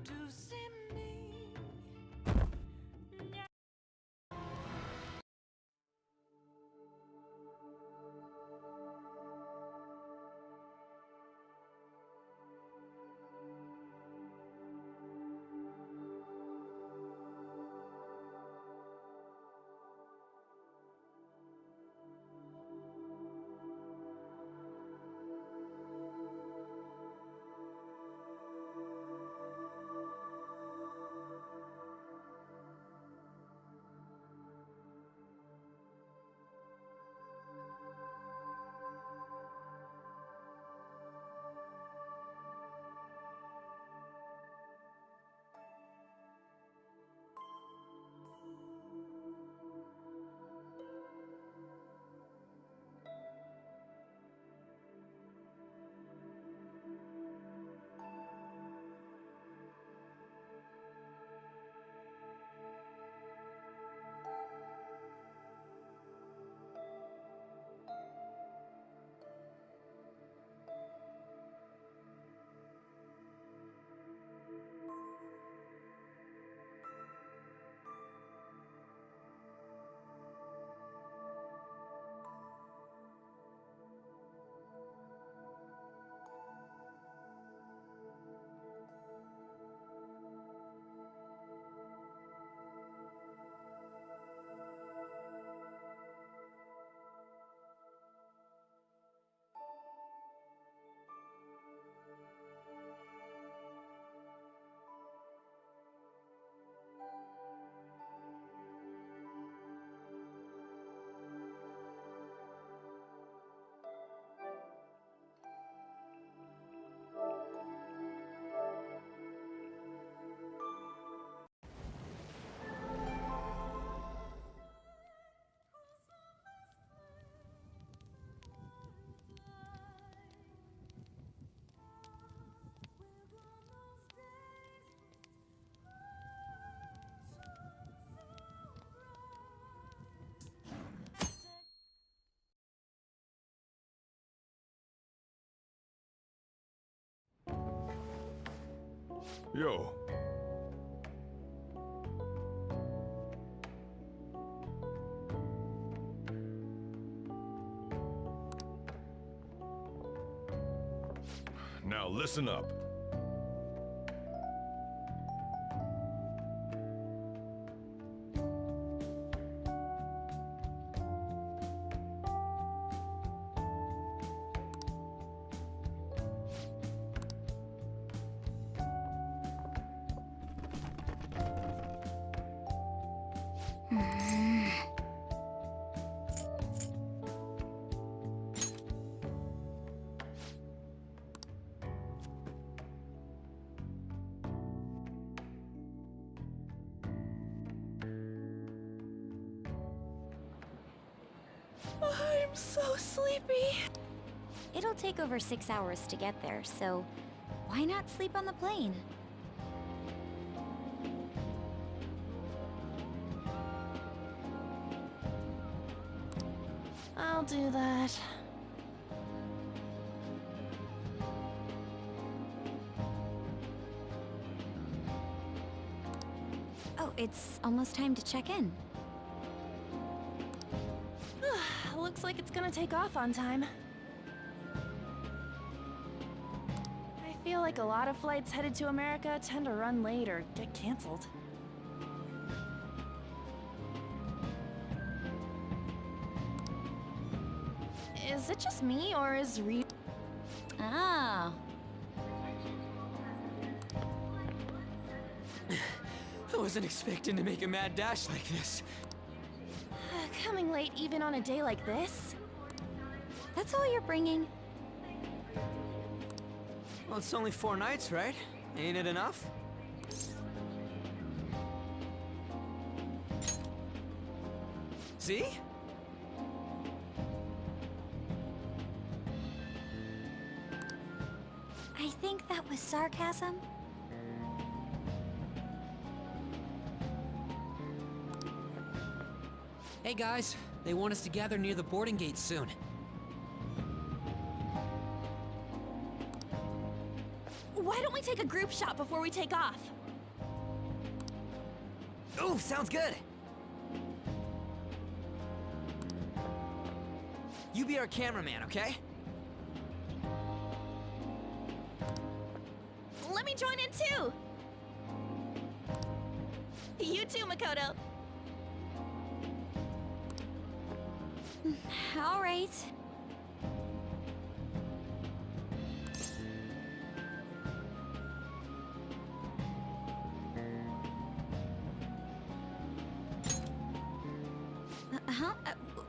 to see me. Yo. Now listen up. I'm so sleepy. It'll take over 6 hours to get there, so why not sleep on the plane? I'll do that. Oh, it's almost time to check in. Looks like it's gonna take off on time. I feel like a lot of flights headed to America tend to run late or get canceled. Is it just me, or is Ah, I wasn't expecting to make a mad dash like this. coming late even on a day like this? that's all you're bringing? Well, it's only 4 nights, right? Ain't it enough? See? I think that was sarcasm. Hey guys, they want us to gather near the boarding gate soon. What Why don't we take a group shot before we take off? Ooh, sounds good. You be our cameraman, okay? Let me join in too! You too, Makoto. All right.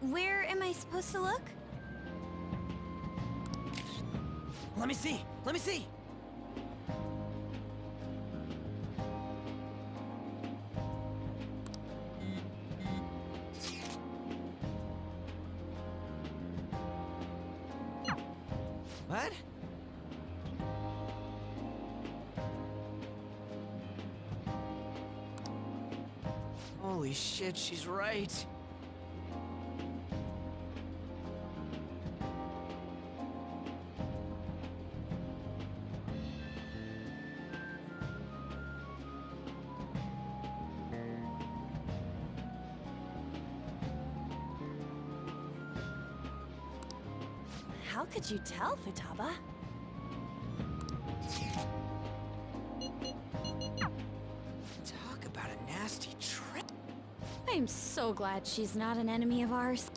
Where am I supposed to look? Let me see. Let me see. What? Holy shit, she's right. How could you tell, Futaba? Talk about a nasty trick. I'm so glad she's not an enemy of ours.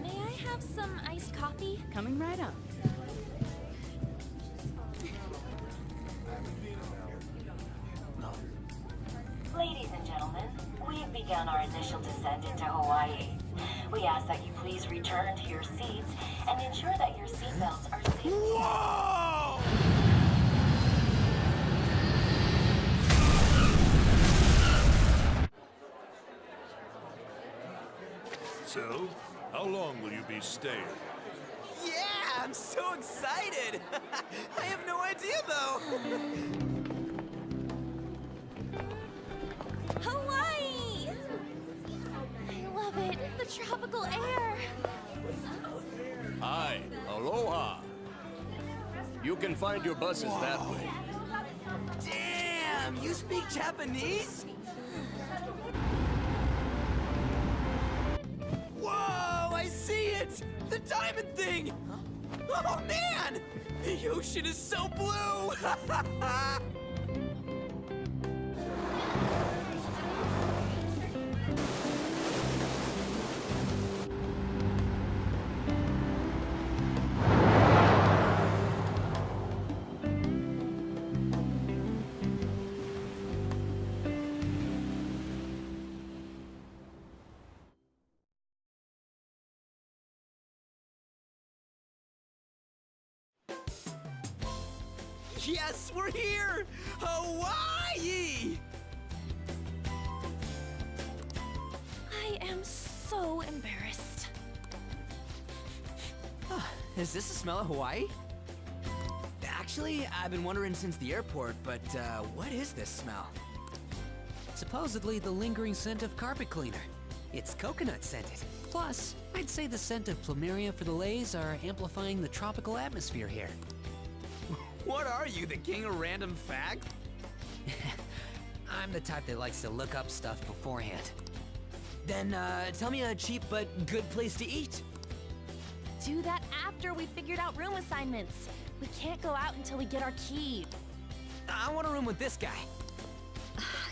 May I have some iced coffee? Coming right up. Ladies and gentlemen, we've begun our initial descent into Hawaii. We ask that you please return to your seats and ensure that your seatbelts are safe. Whoa! So, how long will you be staying? Yeah, I'm so excited. I have no idea though. Hawaii! I love it. The tropical air. Hi, aloha. You can find your buses that way. Damn, you speak Japanese? Whoa, I see it! The diamond thing! Oh man! The ocean is so blue! Yes, we're here! Hawaii! I am so embarrassed. Is this the smell of Hawaii? Actually, I've been wondering since the airport, but what is this smell? Supposedly the lingering scent of carpet cleaner. It's coconut scented. Plus, I'd say the scent of plumeria for the lays are amplifying the tropical atmosphere here. What are you, the king of random facts? I'm the type that likes to look up stuff beforehand. Then, tell me a cheap but good place to eat. Do that after we figured out room assignments. We can't go out until we get our key. I want a room with this guy.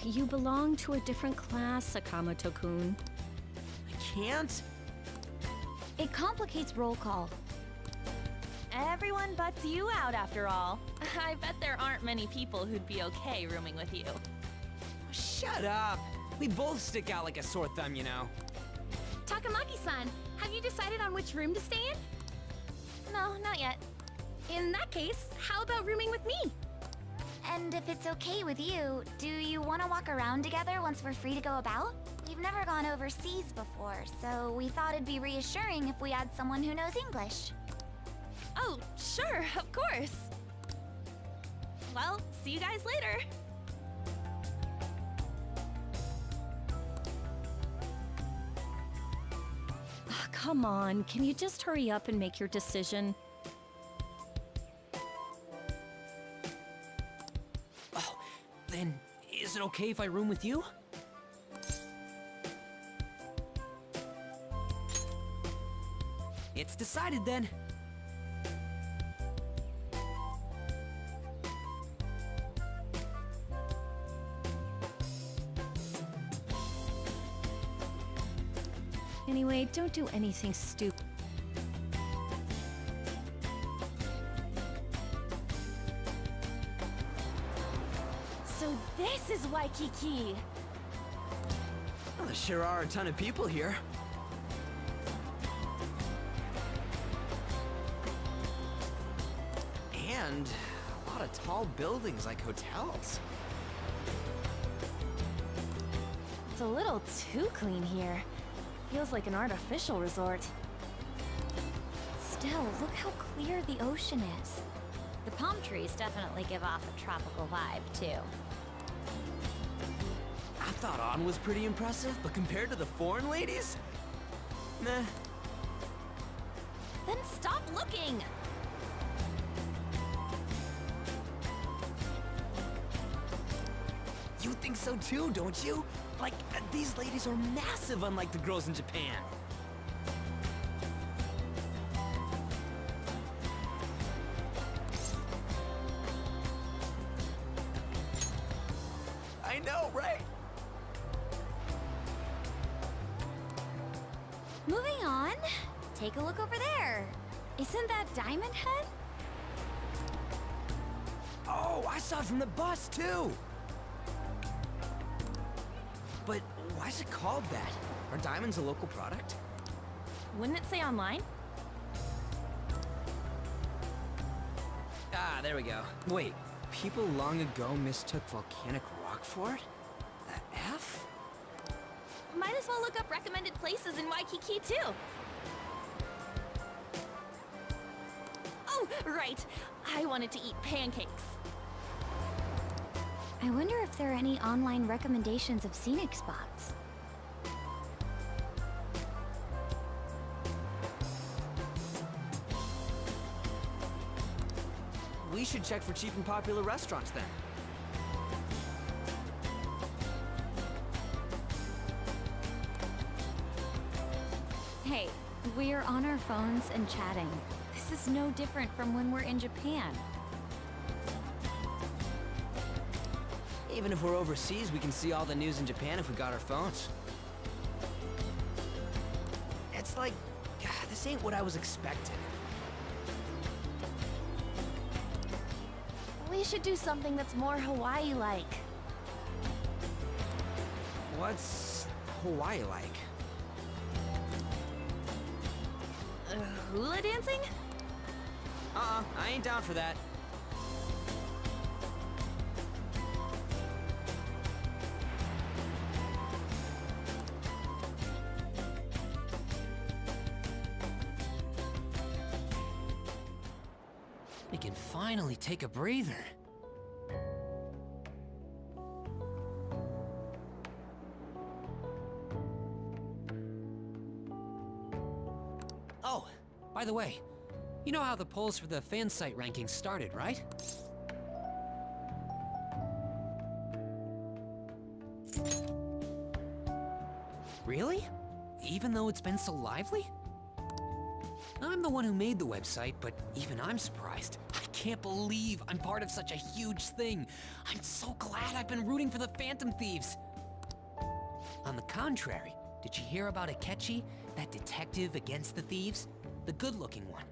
You belong to a different class, Sakamoto-kun. I can't? It complicates roll call. Everyone butts you out after all. I bet there aren't many people who'd be okay rooming with you. Shut up. We both stick out like a sore thumb, you know. Takamaki-san, have you decided on which room to stay in? No, not yet. In that case, how about rooming with me? And if it's okay with you, do you want to walk around together once we're free to go about? We've never gone overseas before, so we thought it'd be reassuring if we had someone who knows English. Oh, sure, of course. Well, see you guys later. Ah, come on, can you just hurry up and make your decision? Oh, then is it okay if I room with you? It's decided then. Anyway, don't do anything stupid. So this is Waikiki. Well, there sure are a ton of people here. And a lot of tall buildings like hotels. It's a little too clean here. Feels like an artificial resort. Still, look how clear the ocean is. The palm trees definitely give off a tropical vibe, too. I thought On was pretty impressive, but compared to the foreign ladies? Meh. Then stop looking! You think so too, don't you? Like, these ladies are massive unlike the girls in Japan. I know, right? Moving on, take a look over there. Isn't that Diamond Head? Oh, I saw it from the bus too! But why is it called that? Are diamonds a local product? Wouldn't it say online? Ah, there we go. Wait, people long ago mistook volcanic rock for it? The F? Might as well look up recommended places in Waikiki too. Oh, right. I wanted to eat pancakes. I wonder if there are any online recommendations of scenic spots. We should check for cheap and popular restaurants then. Hey, we are on our phones and chatting. This is no different from when we're in Japan. Even if we're overseas, we can see all the news in Japan if we got our phones. It's like, this ain't what I was expecting. We should do something that's more Hawaii-like. What's Hawaii like? Hula dancing? I ain't down for that. We can finally take a breather. Oh, by the way, you know how the polls for the fan site rankings started, right? Really? Even though it's been so lively? I'm the one who made the website, but even I'm surprised. I can't believe I'm part of such a huge thing. I'm so glad I've been rooting for the Phantom Thieves. On the contrary, did you hear about Akechi, that detective against the thieves? The good-looking one.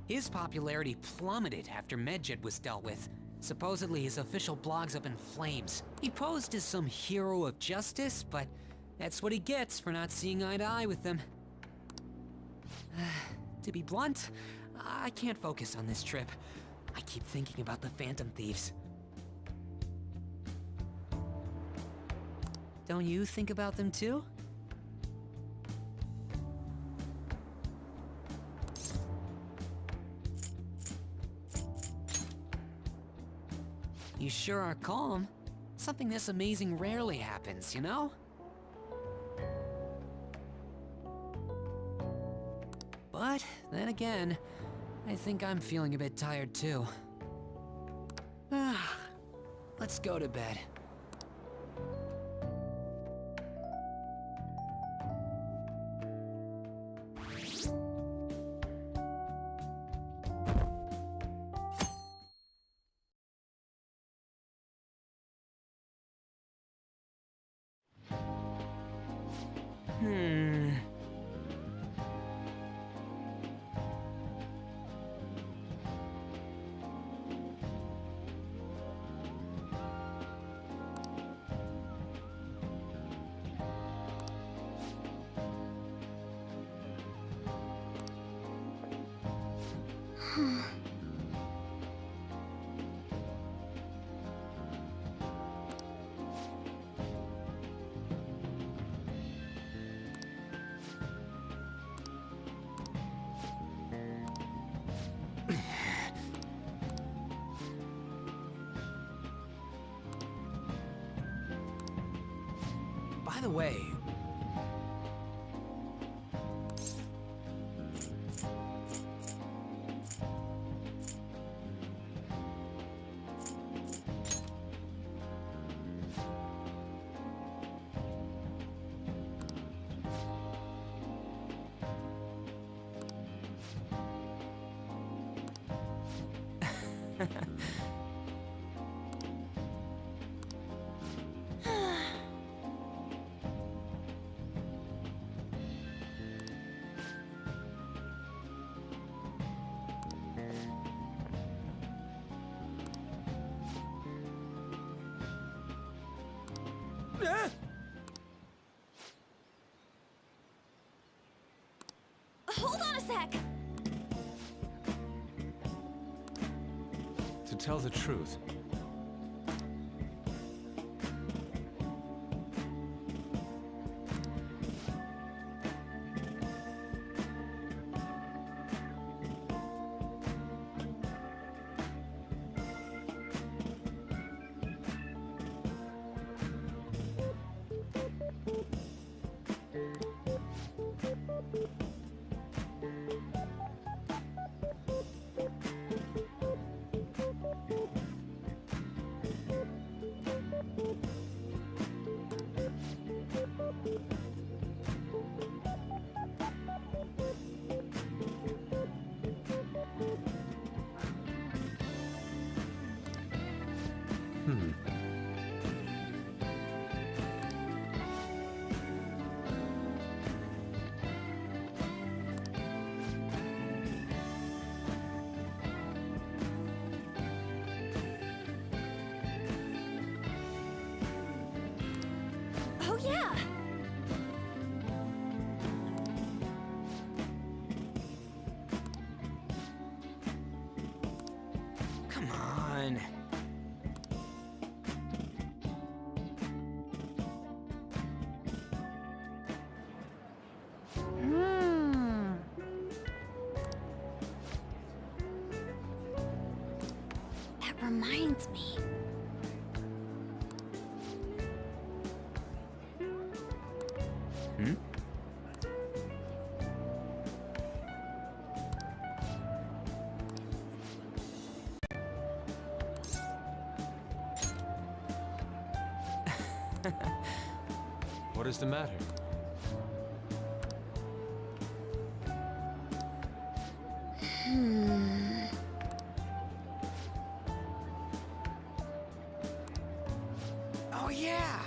His popularity plummeted after Medjed was dealt with. Supposedly his official blog's up in flames. He posed as some hero of justice, but that's what he gets for not seeing eye to eye with them. To be blunt, I can't focus on this trip. I keep thinking about the Phantom Thieves. Don't you think about them too? You sure are calm. Something this amazing rarely happens, you know? But then again, I think I'm feeling a bit tired too. Let's go to bed. By the way, Hold on a sec! To tell the truth, Oh yeah! come on. That reminds me. Hmm? what is the matter? Oh yeah!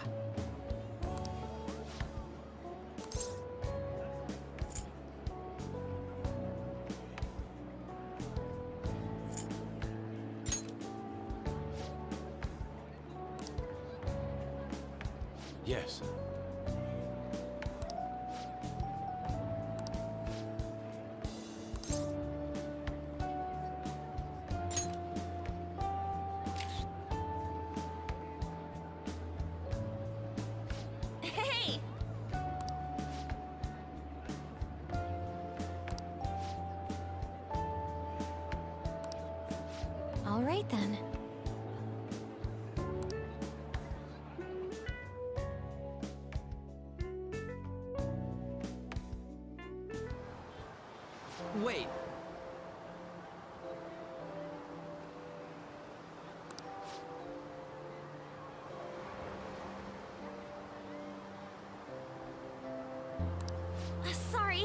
Yes. All right then. Wait. Sorry.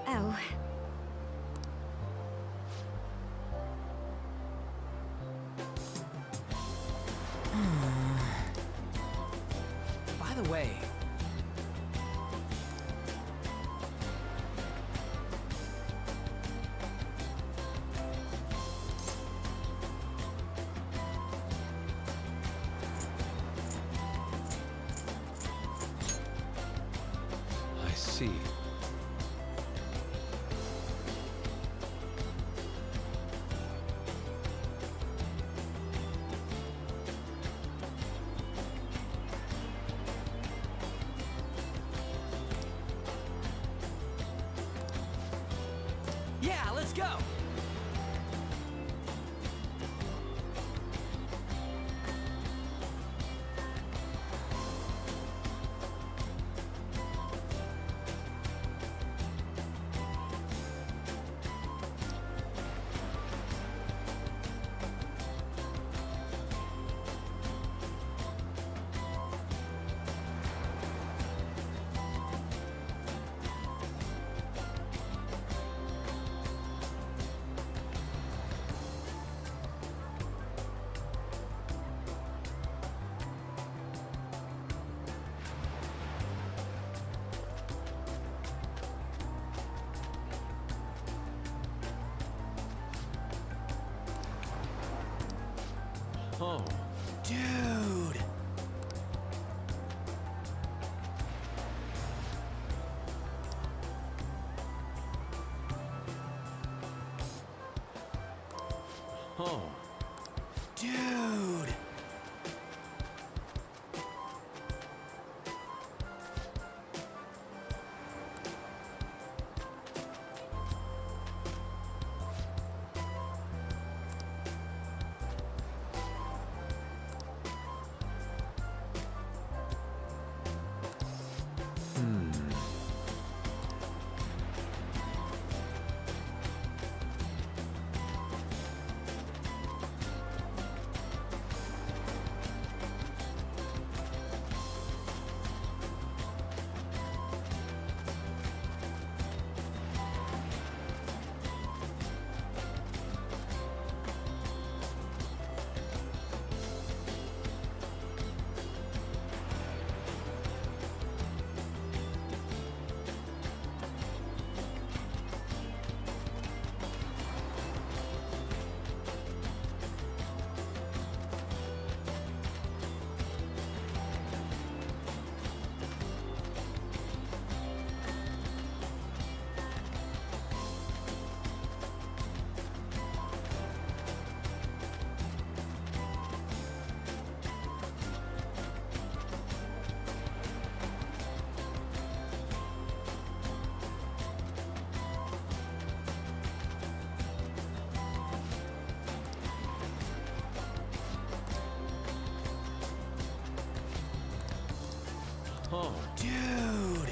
Oh. By the way, I see. yeah, let's go. Oh. Dude. Oh. Dude. Oh. Dude.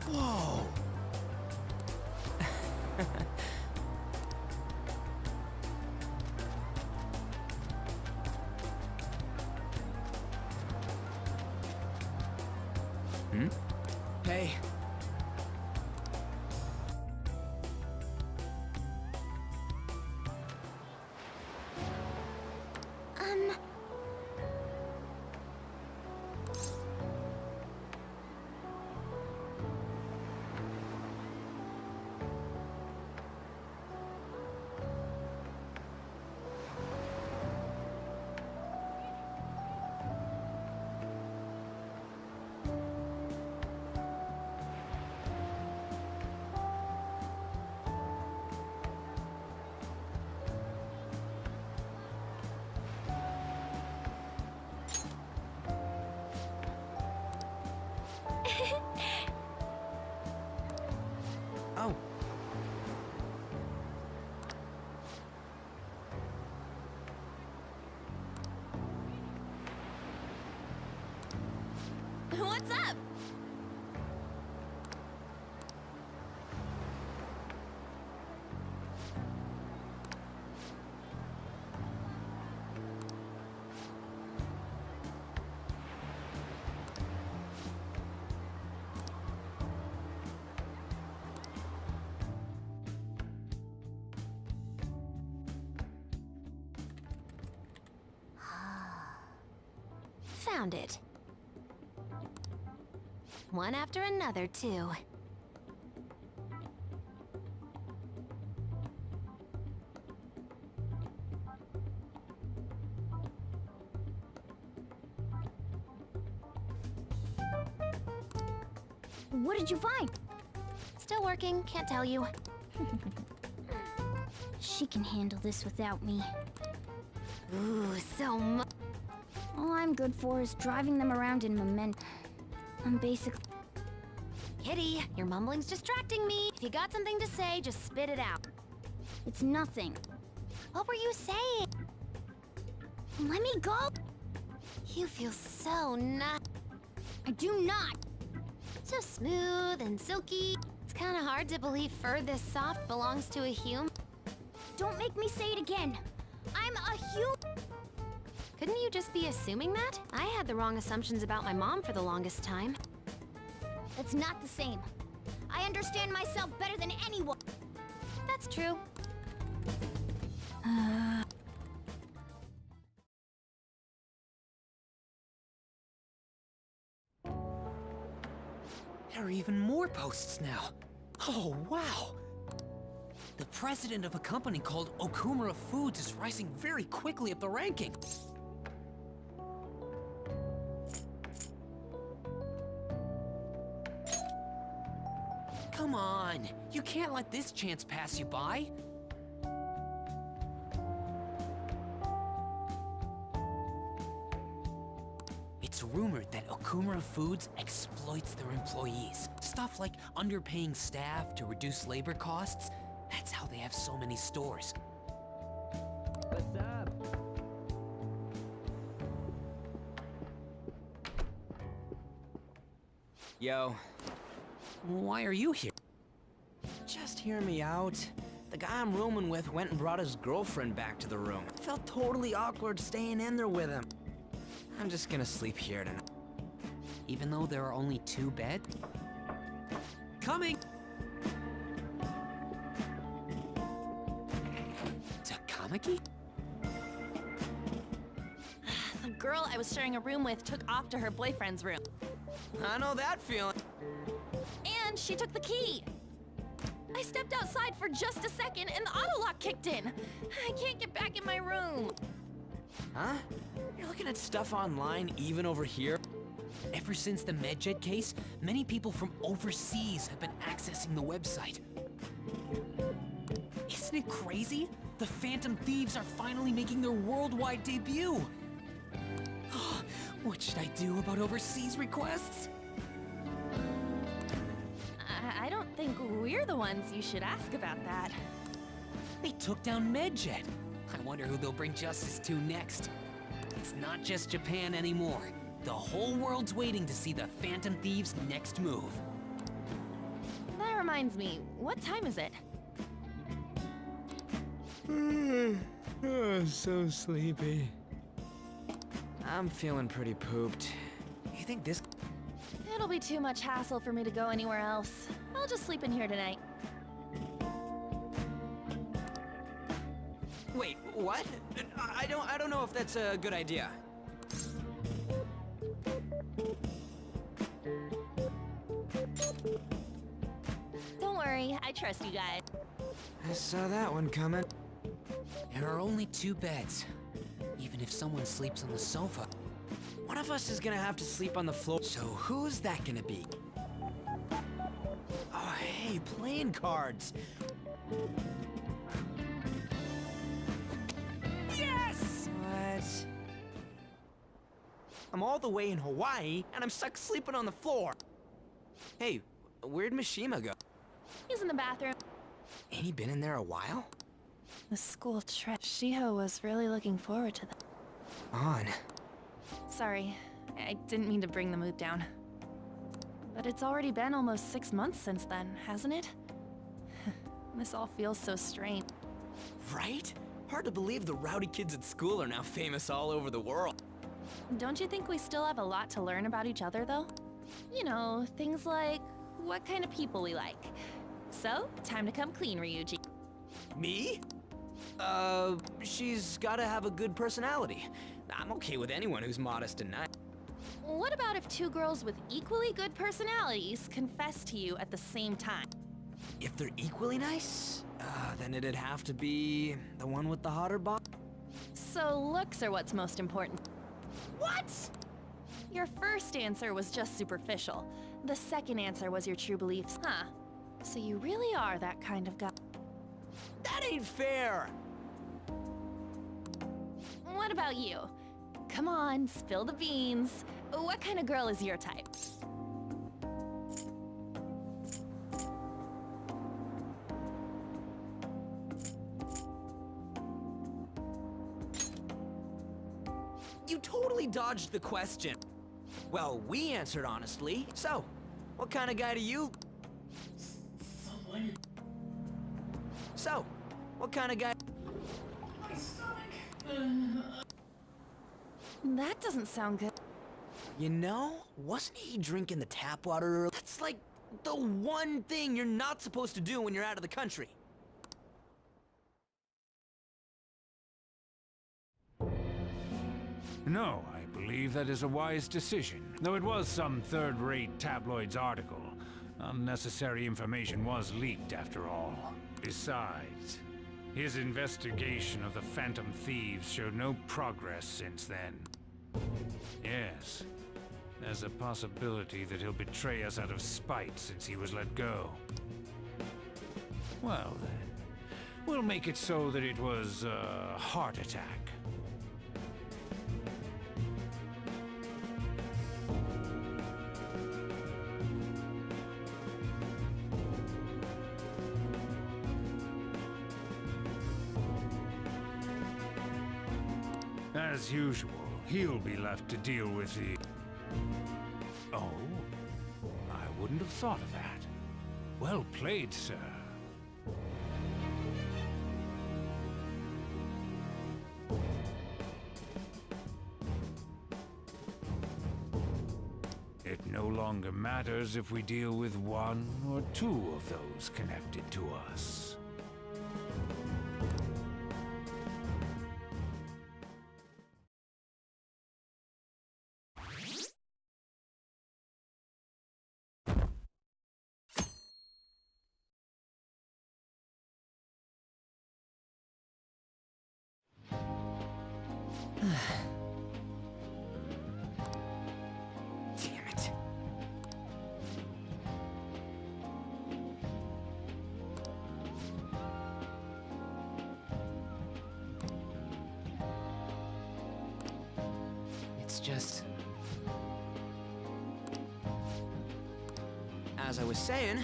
Whoa. Hey. What's up? Found it. One after another, too. What did you find? Still working, can't tell you. She can handle this without me. Ooh, so much. All I'm good for is driving them around in Memento. I'm basically... Kitty, your mumbling's distracting me. If you got something to say, just spit it out. It's nothing. What were you saying? Let me go! You feel so not. I do not! So smooth and silky. It's kind of hard to believe fur this soft belongs to a human. Don't make me say it again! I'm a human! Couldn't you just be assuming that? I had the wrong assumptions about my mom for the longest time. That's not the same. I understand myself better than anyone! That's true. There are even more posts now. Oh, wow! The president of a company called Okumura Foods is rising very quickly up the rankings. Come on, you can't let this chance pass you by. It's rumored that Okumura Foods exploits their employees. Stuff like underpaying staff to reduce labor costs. That's how they have so many stores. What's up? Yo. Why are you here? Just hear me out. The guy I'm rooming with went and brought his girlfriend back to the room. Felt totally awkward staying in there with him. I'm just gonna sleep here tonight. Even though there are only 2 beds? Coming! Takamaki? The girl I was sharing a room with took off to her boyfriend's room. I know that feeling. And she took the key. I stepped outside for just a second and the auto lock kicked in. I can't get back in my room. Huh? You're looking at stuff online even over here? Ever since the MedJet case, many people from overseas have been accessing the website. Isn't it crazy? The Phantom Thieves are finally making their worldwide debut! What should I do about overseas requests? I don't think we're the ones you should ask about that. They took down MedJet. I wonder who they'll bring justice to next. It's not just Japan anymore. The whole world's waiting to see the Phantom Thieves' next move. That reminds me, what time is it? So sleepy. I'm feeling pretty pooped. You think this... It'll be too much hassle for me to go anywhere else. I'll just sleep in here tonight. Wait, what? I don't know if that's a good idea. Don't worry, I trust you guys. I saw that one coming. There are only 2 beds. Even if someone sleeps on the sofa. One of us is gonna have to sleep on the floor. So who's that gonna be? Oh, hey, playing cards. Yes! What? I'm all the way in Hawaii, and I'm stuck sleeping on the floor. Hey, where'd Mishima go? He's in the bathroom. Ain't he been in there a while? The school trip. Shiho was really looking forward to that. On. Sorry, I didn't mean to bring the mood down. But it's already been almost 6 months since then, hasn't it? This all feels so strange. Right? Hard to believe the rowdy kids at school are now famous all over the world. Don't you think we still have a lot to learn about each other, though? You know, things like what kind of people we like. So, time to come clean, Ryuji. Me? She's gotta have a good personality. I'm okay with anyone who's modest and nice. What about if two girls with equally good personalities confess to you at the same time? If they're equally nice, then it'd have to be the one with the hotter bob. So looks are what's most important. What? Your first answer was just superficial. The second answer was your true beliefs, huh? So you really are that kind of guy. That ain't fair! What about you? Come on, spill the beans. What kind of girl is your type? You totally dodged the question. Well, we answered honestly. So, what kind of guy do you... So, what kind of guy... That doesn't sound good. You know, wasn't he drinking the tap water earlier? That's like the one thing you're not supposed to do when you're out of the country. No, I believe that is a wise decision. Though it was some third-rate tabloid's article, unnecessary information was leaked after all. Besides, his investigation of the Phantom Thieves showed no progress since then. Yes, there's a possibility that he'll betray us out of spite since he was let go. Well then, we'll make it so that it was a heart attack. As usual, he'll be left to deal with the... Oh? I wouldn't have thought of that. Well played, sir. It no longer matters if we deal with one or two of those connected to us. Damn it. It's just... As I was saying...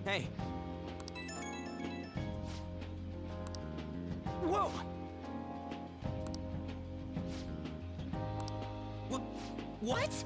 Hey. Whoa! What?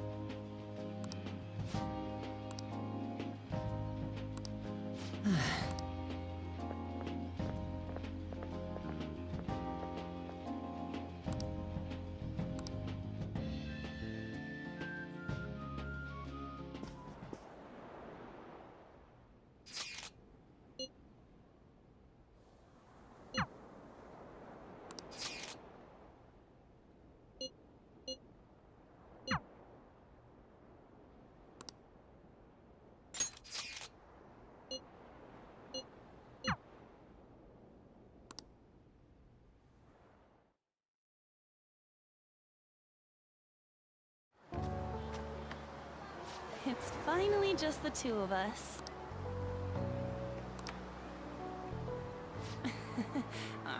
finally just the two of us.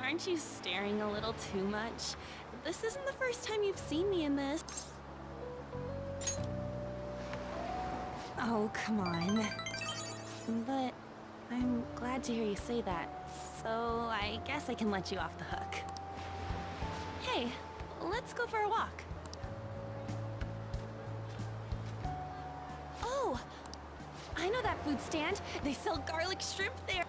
Aren't you staring a little too much? This isn't the first time you've seen me in this. Oh, come on. But I'm glad to hear you say that, so I guess I can let you off the hook. Hey, let's go for a walk. Oh, I know that food stand. They sell garlic shrimp there.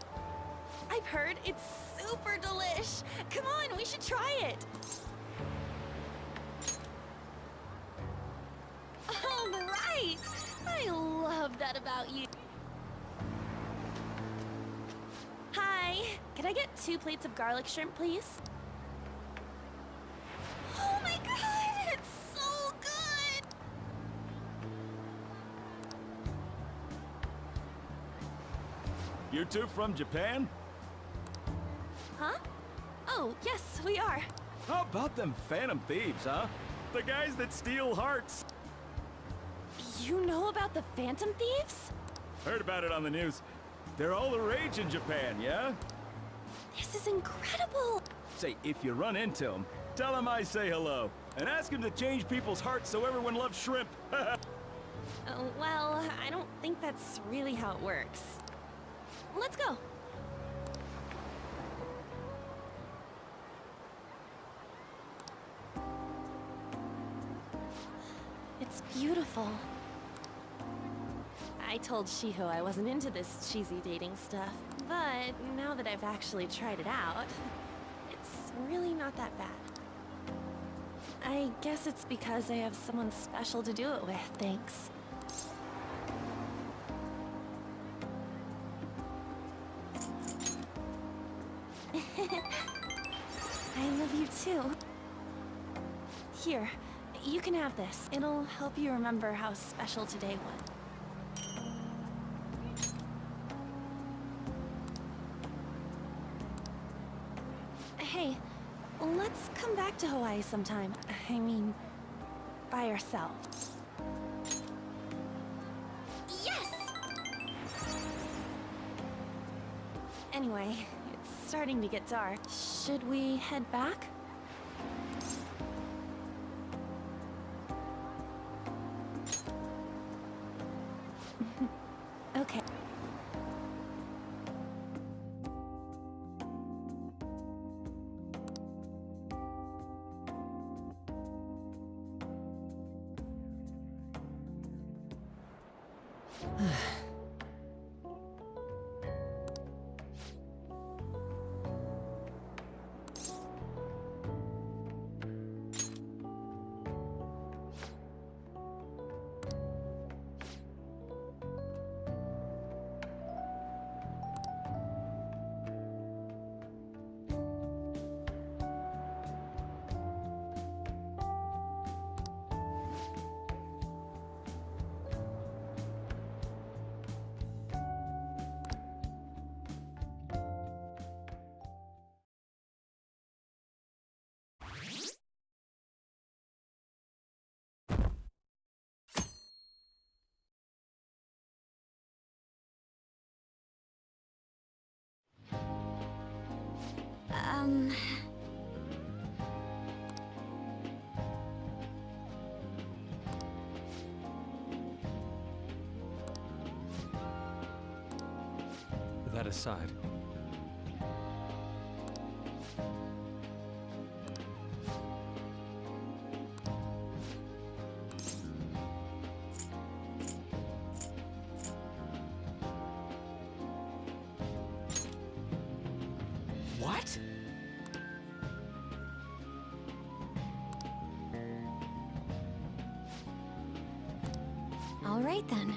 I've heard it's super delish. Come on, we should try it. All right. I love that about you. Hi, can I get 2 plates of garlic shrimp, please? Oh my god, it's so good! You two from Japan? Huh? Oh, yes, we are. How about them Phantom Thieves, huh? The guys that steal hearts. You know about the Phantom Thieves? Heard about it on the news. They're all the rage in Japan, yeah? This is incredible! Say, if you run into them, tell them I say hello. And ask them to change people's hearts so everyone loves shrimp. Well, I don't think that's really how it works. Let's go. It's beautiful. I told Shiho I wasn't into this cheesy dating stuff, but now that I've actually tried it out, it's really not that bad. I guess it's because I have someone special to do it with, thanks. I love you too. Here, you can have this. It'll help you remember how special today was. Hey, let's come back to Hawaii sometime. I mean, by ourselves. Yes! Anyway, it's starting to get dark. Should we head back? Okay. That aside, What? All right then.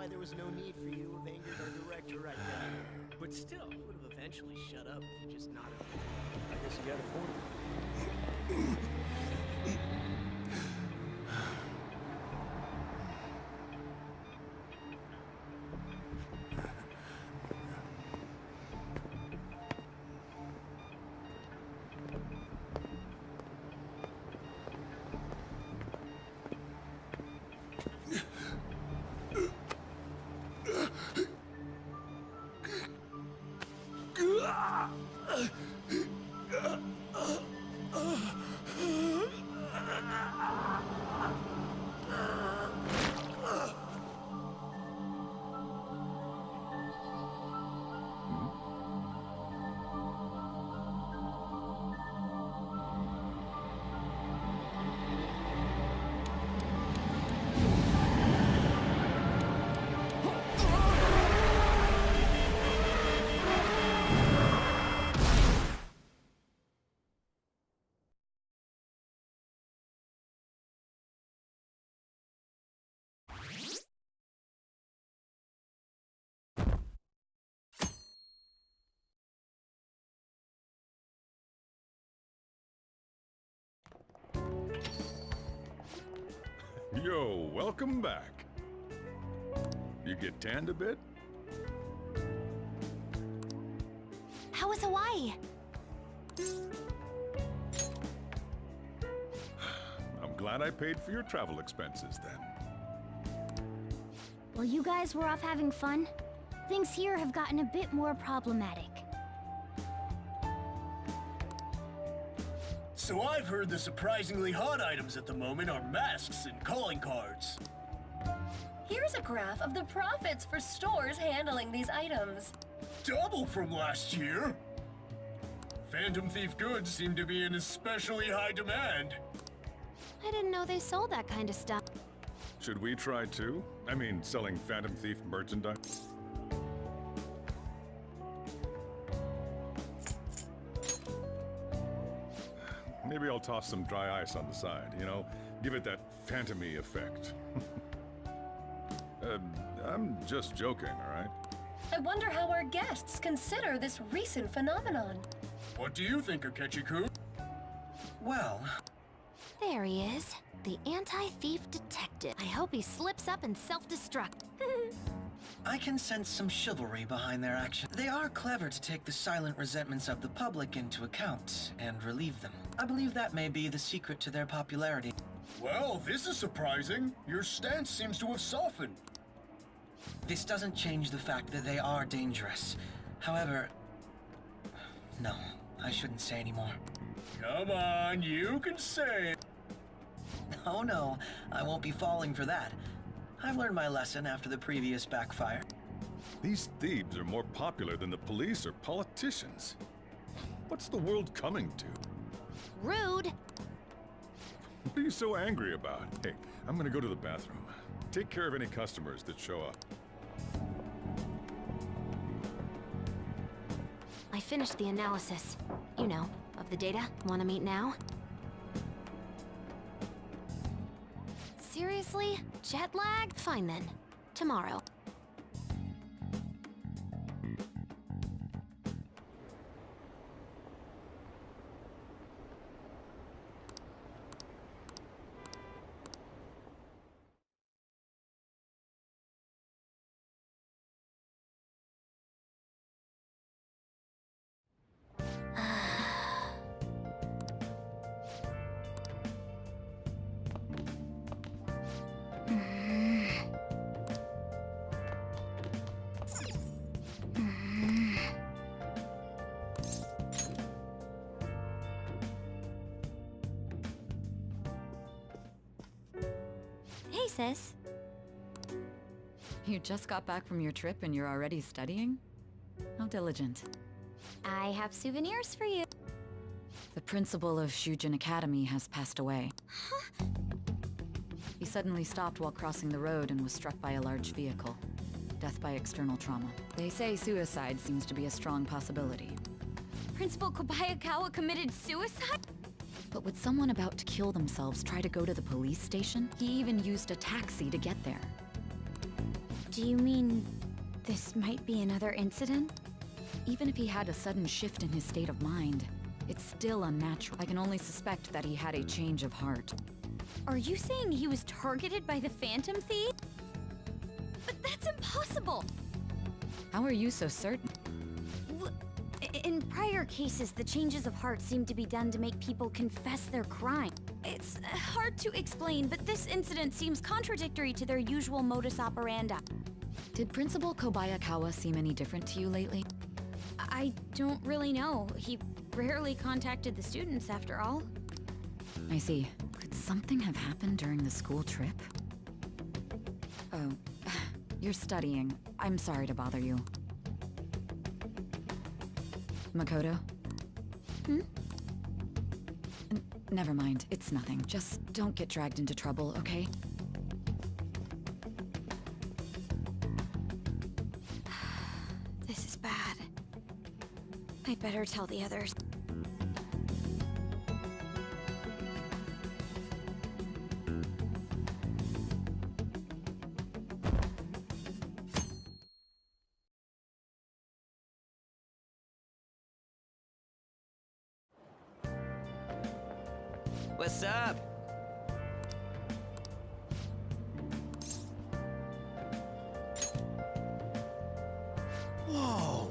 why there was no need for you to have angered our director right then. But still, he would have eventually shut up if you just nodded. I guess you got a point. Yo, welcome back. You get tanned a bit? How was Hawaii? I'm glad I paid for your travel expenses then. While you guys were off having fun, things here have gotten a bit more problematic. So I've heard the surprisingly hot items at the moment are masks and calling cards. Here's a graph of the profits for stores handling these items. Double from last year! Phantom Thief goods seem to be in especially high demand. I didn't know they sold that kind of stuff. Should we try too? I mean, selling Phantom Thief merchandise? Maybe I'll toss some dry ice on the side, you know? Give it that phantom-y effect. I'm just joking, all right? I wonder how our guests consider this recent phenomenon. What do you think, Akechi-kun? Well... There he is. The anti-thief detective. I hope he slips up and self-destruct. I can sense some chivalry behind their action. They are clever to take the silent resentments of the public into account and relieve them. I believe that may be the secret to their popularity. Well, this is surprising. Your stance seems to have softened. This doesn't change the fact that they are dangerous. However... No, I shouldn't say anymore. Come on, you can say it. Oh no, I won't be falling for that. I've learned my lesson after the previous backfire. These thieves are more popular than the police or politicians. What's the world coming to? Rude! What are you so angry about? Hey, I'm gonna go to the bathroom. Take care of any customers that show up. I finished the analysis. You know, of the data. Wanna meet now? Seriously? Jet lag? Fine then. Tomorrow. Hey, sis. You just got back from your trip and you're already studying? How diligent. I have souvenirs for you. The principal of Shujin Academy has passed away. He suddenly stopped while crossing the road and was struck by a large vehicle. Death by external trauma. They say suicide seems to be a strong possibility. Principal Kobayakawa committed suicide? But would someone about to kill themselves try to go to the police station? He even used a taxi to get there. Do you mean this might be another incident? Even if he had a sudden shift in his state of mind, it's still unnatural. I can only suspect that he had a change of heart. Are you saying he was targeted by the Phantom Thief? But that's impossible! How are you so certain? In prior cases, the changes of heart seem to be done to make people confess their crime. It's hard to explain, but this incident seems contradictory to their usual modus operandi. Did Principal Kobayakawa seem any different to you lately? I don't really know. He rarely contacted the students, after all. I see. Could something have happened during the school trip? Oh, you're studying. I'm sorry to bother you. Makoto? Never mind, it's nothing. Just don't get dragged into trouble, okay? This is bad. I'd better tell the others. What's up? Whoa!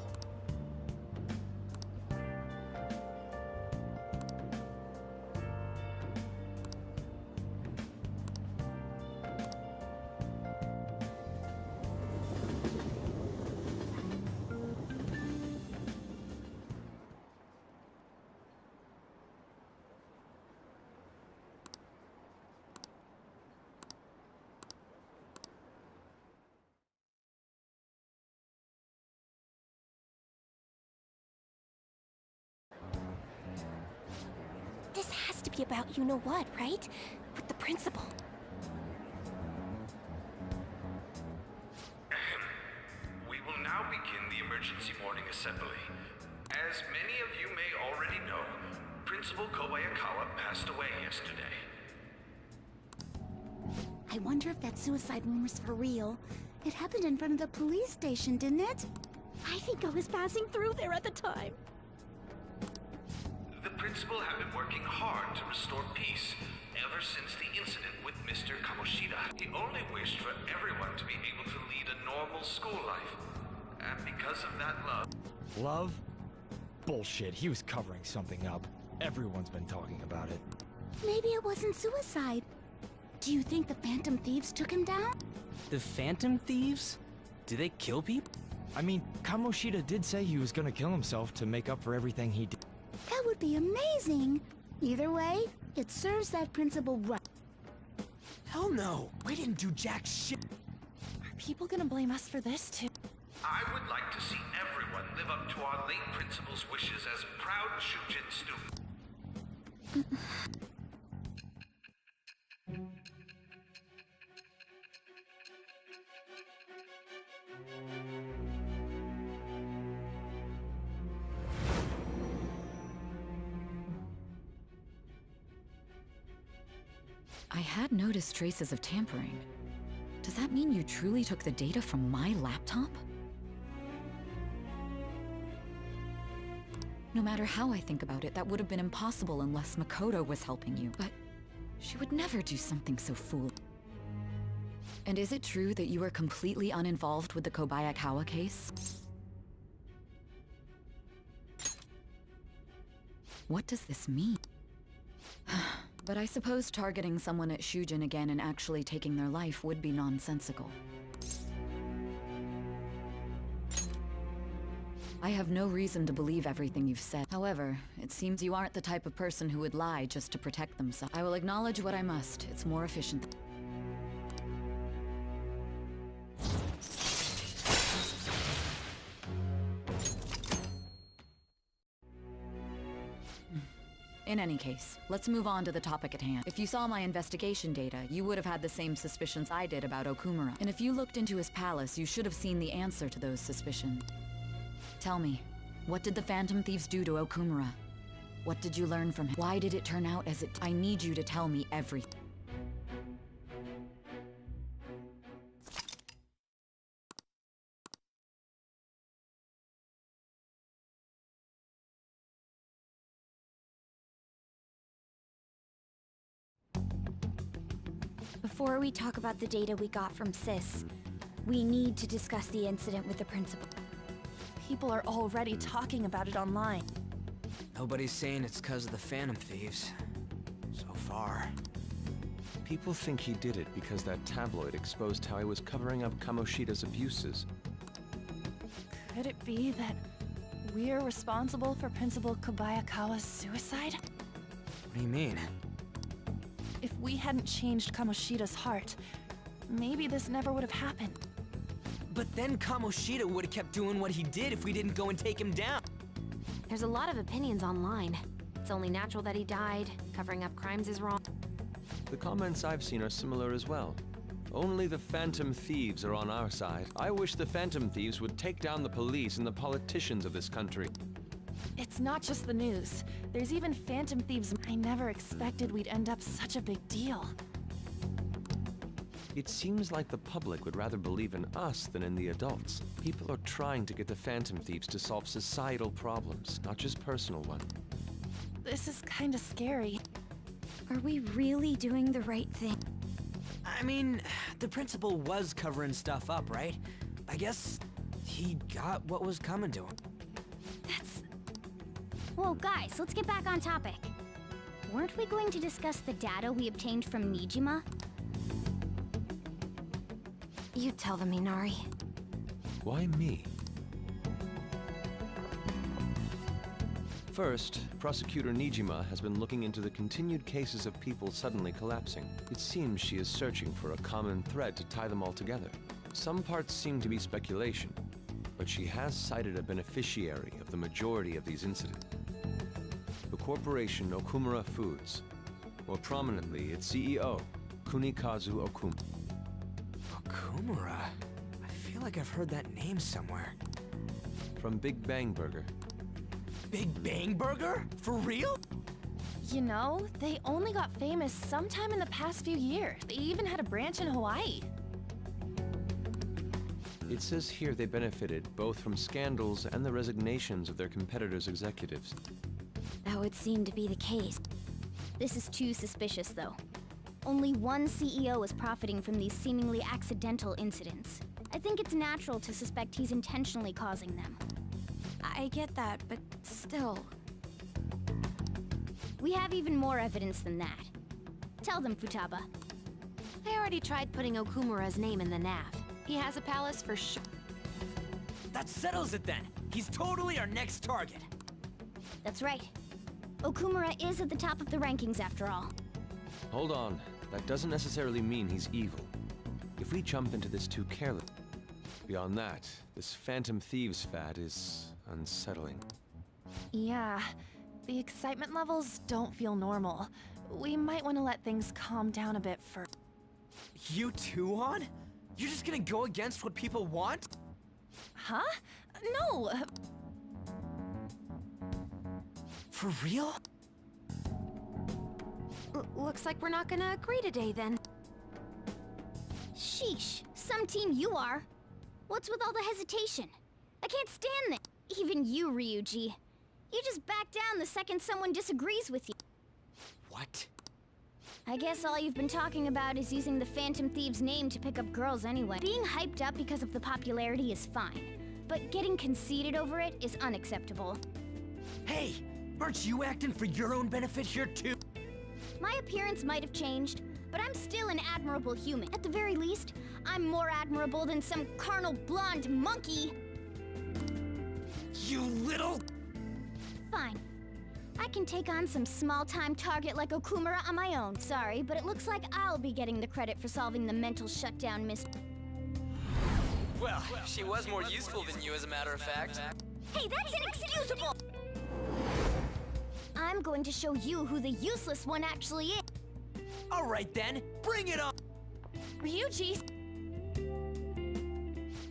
This has to be about you-know-what, right? With the principal. We will now begin the emergency morning assembly. As many of you may already know, Principal Kobayakawa passed away yesterday. I wonder if that suicide rumor's for real. It happened in front of the police station, didn't it? I think I was passing through there at the time. The principal had been working hard to restore peace ever since the incident with Mr. Kamoshida. He only wished for everyone to be able to lead a normal school life. And because of that love... Love? Bullshit, he was covering something up. Everyone's been talking about it. Maybe it wasn't suicide. Do you think the Phantom Thieves took him down? The Phantom Thieves? Do they kill people? I mean, Kamoshida did say he was gonna kill himself to make up for everything he did. That would be amazing! Either way, it serves that principal right. Hell no! We didn't do jack shit! Are people gonna blame us for this too? I would like to see everyone live up to our late principal's wishes as proud Shujin students. I had noticed traces of tampering. Does that mean you truly took the data from my laptop? No matter how I think about it, that would have been impossible unless Makoto was helping you. But she would never do something so foolish. And is it true that you are completely uninvolved with the Kobayakawa case? What does this mean? But I suppose targeting someone at Shujin again and actually taking their life would be nonsensical. I have no reason to believe everything you've said. However, it seems you aren't the type of person who would lie just to protect themselves. I will acknowledge what I must. It's more efficient. In any case, let's move on to the topic at hand. If you saw my investigation data, you would have had the same suspicions I did about Okumura. And if you looked into his palace, you should have seen the answer to those suspicions. Tell me, what did the Phantom Thieves do to Okumura? What did you learn from him? Why did it turn out as it... I need you to tell me everything. Before we talk about the data we got from Sis, we need to discuss the incident with the principal. People are already talking about it online. Nobody's saying it's because of the Phantom Thieves. So far. People think he did it because that tabloid exposed how he was covering up Kamoshida's abuses. Could it be that we're responsible for Principal Kobayakawa's suicide? What do you mean? If we hadn't changed Kamoshida's heart, maybe this never would have happened. But then Kamoshida would have kept doing what he did if we didn't go and take him down. There's a lot of opinions online. It's only natural that he died. Covering up crimes is wrong. The comments I've seen are similar as well. Only the Phantom Thieves are on our side. I wish the Phantom Thieves would take down the police and the politicians of this country. It's not just the news. There's even Phantom Thieves. I never expected we'd end up such a big deal. It seems like the public would rather believe in us than in the adults. People are trying to get the Phantom Thieves to solve societal problems, not just personal ones. This is kinda scary. Are we really doing the right thing? I mean, the principal was covering stuff up, right? I guess he got what was coming to him. Whoa, guys, let's get back on topic. Weren't we going to discuss the data we obtained from Nijima? You tell them, Inari. Why me? First, Prosecutor Nijima has been looking into the continued cases of people suddenly collapsing. It seems she is searching for a common thread to tie them all together. Some parts seem to be speculation, but she has cited a beneficiary of the majority of these incidents. The corporation Okumura Foods. More prominently, its CEO, Kunikazu Okuma. Okumura? I feel like I've heard that name somewhere. From Big Bang Burger. Big Bang Burger? For real? You know, they only got famous sometime in the past few years. They even had a branch in Hawaii. It says here they benefited both from scandals and the resignations of their competitors' executives. That would seem to be the case. This is too suspicious, though. Only one CEO is profiting from these seemingly accidental incidents. I think it's natural to suspect he's intentionally causing them. I get that, but still. We have even more evidence than that. Tell them, Futaba. I already tried putting Okumura's name in the nav. He has a palace for sure. That settles it then. He's totally our next target. That's right. Okumura is at the top of the rankings after all. Hold on. That doesn't necessarily mean he's evil. If we jump into this too carelessly. Beyond that, this Phantom Thieves fad is unsettling. Yeah, the excitement levels don't feel normal. We might want to let things calm down a bit first. You too, Han? You're just gonna go against what people want? Huh? No! For real? Looks like we're not gonna agree today, then. Sheesh, some team you are. What's with all the hesitation? I can't stand this. Even you, Ryuji. You just back down the second someone disagrees with you. What? I guess all you've been talking about is using the Phantom Thieves' name to pick up girls anyway. Being hyped up because of the popularity is fine, but getting conceited over it is unacceptable. Hey, aren't you acting for your own benefit here too? My appearance might have changed, but I'm still an admirable human. At the very least, I'm more admirable than some carnal blonde monkey. You little... Fine. I can take on some small-time target like Okumura on my own. Sorry, but it looks like I'll be getting the credit for solving the mental shutdown mystery. Well, she was more useful than you, as a matter of fact. Hey, that's inexcusable! I'm going to show you who the useless one actually is. All right then, bring it on! Ryuji!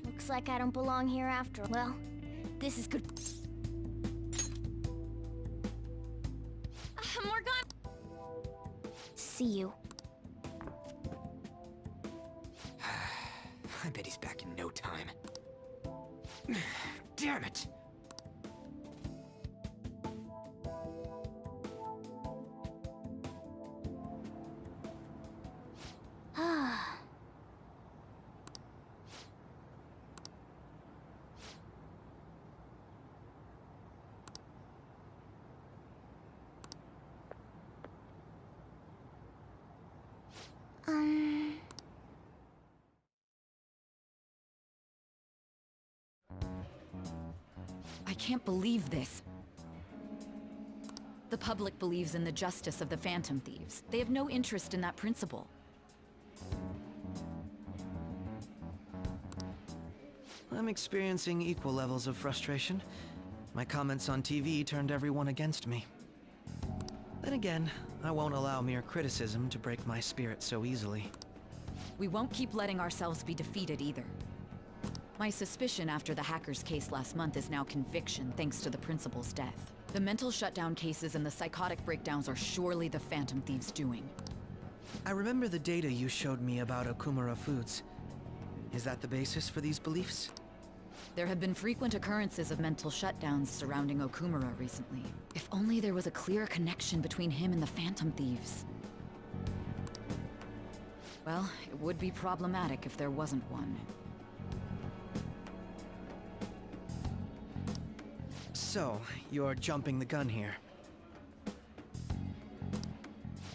Looks like I don't belong here after all. Well, this is good. Morgan! See you. I bet he's back in no time. Damn it! can't believe this. The public believes in the justice of the Phantom Thieves. They have no interest in that principle. I'm experiencing equal levels of frustration. My comments on TV turned everyone against me. Then again, I won't allow mere criticism to break my spirit so easily. We won't keep letting ourselves be defeated either. My suspicion after the hackers case last month is now conviction thanks to the principal's death. The mental shutdown cases and the psychotic breakdowns are surely the Phantom Thieves' doing. I remember the data you showed me about Okumura Foods. Is that the basis for these beliefs? There have been frequent occurrences of mental shutdowns surrounding Okumura recently. If only there was a clear connection between him and the Phantom Thieves. Well, it would be problematic if there wasn't one. So, you're jumping the gun here.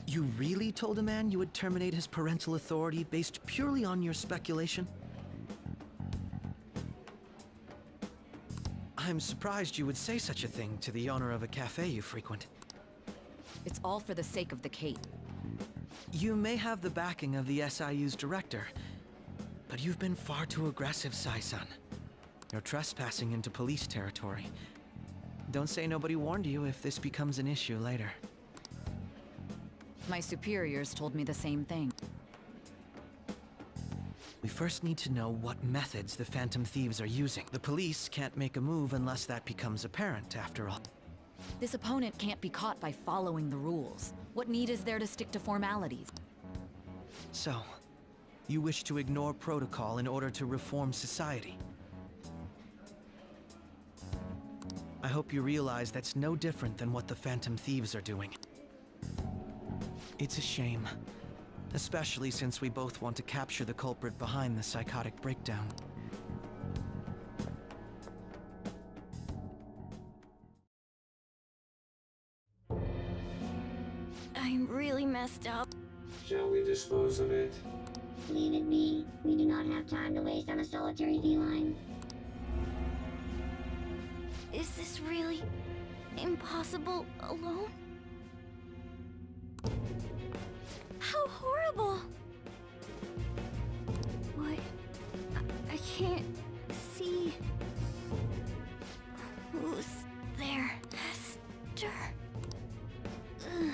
You really told a man you would terminate his parental authority based purely on your speculation? I'm surprised you would say such a thing to the owner of a cafe you frequent. It's all for the sake of the case. You may have the backing of the SIU's director, but you've been far too aggressive, Sai-san. You're trespassing into police territory. Don't say nobody warned you if this becomes an issue later. My superiors told me the same thing. We first need to know what methods the Phantom Thieves are using. The police can't make a move unless that becomes apparent, after all. This opponent can't be caught by following the rules. What need is there to stick to formalities? So, you wish to ignore protocol in order to reform society? I hope you realize that's no different than what the Phantom Thieves are doing. It's a shame. Especially since we both want to capture the culprit behind the psychotic breakdown. I'm really messed up. Shall we dispose of it? Leave it be. We do not have time to waste on a solitary feline. Is this really impossible alone? How horrible! What? I can't see. Who's there? Hester. Ugh.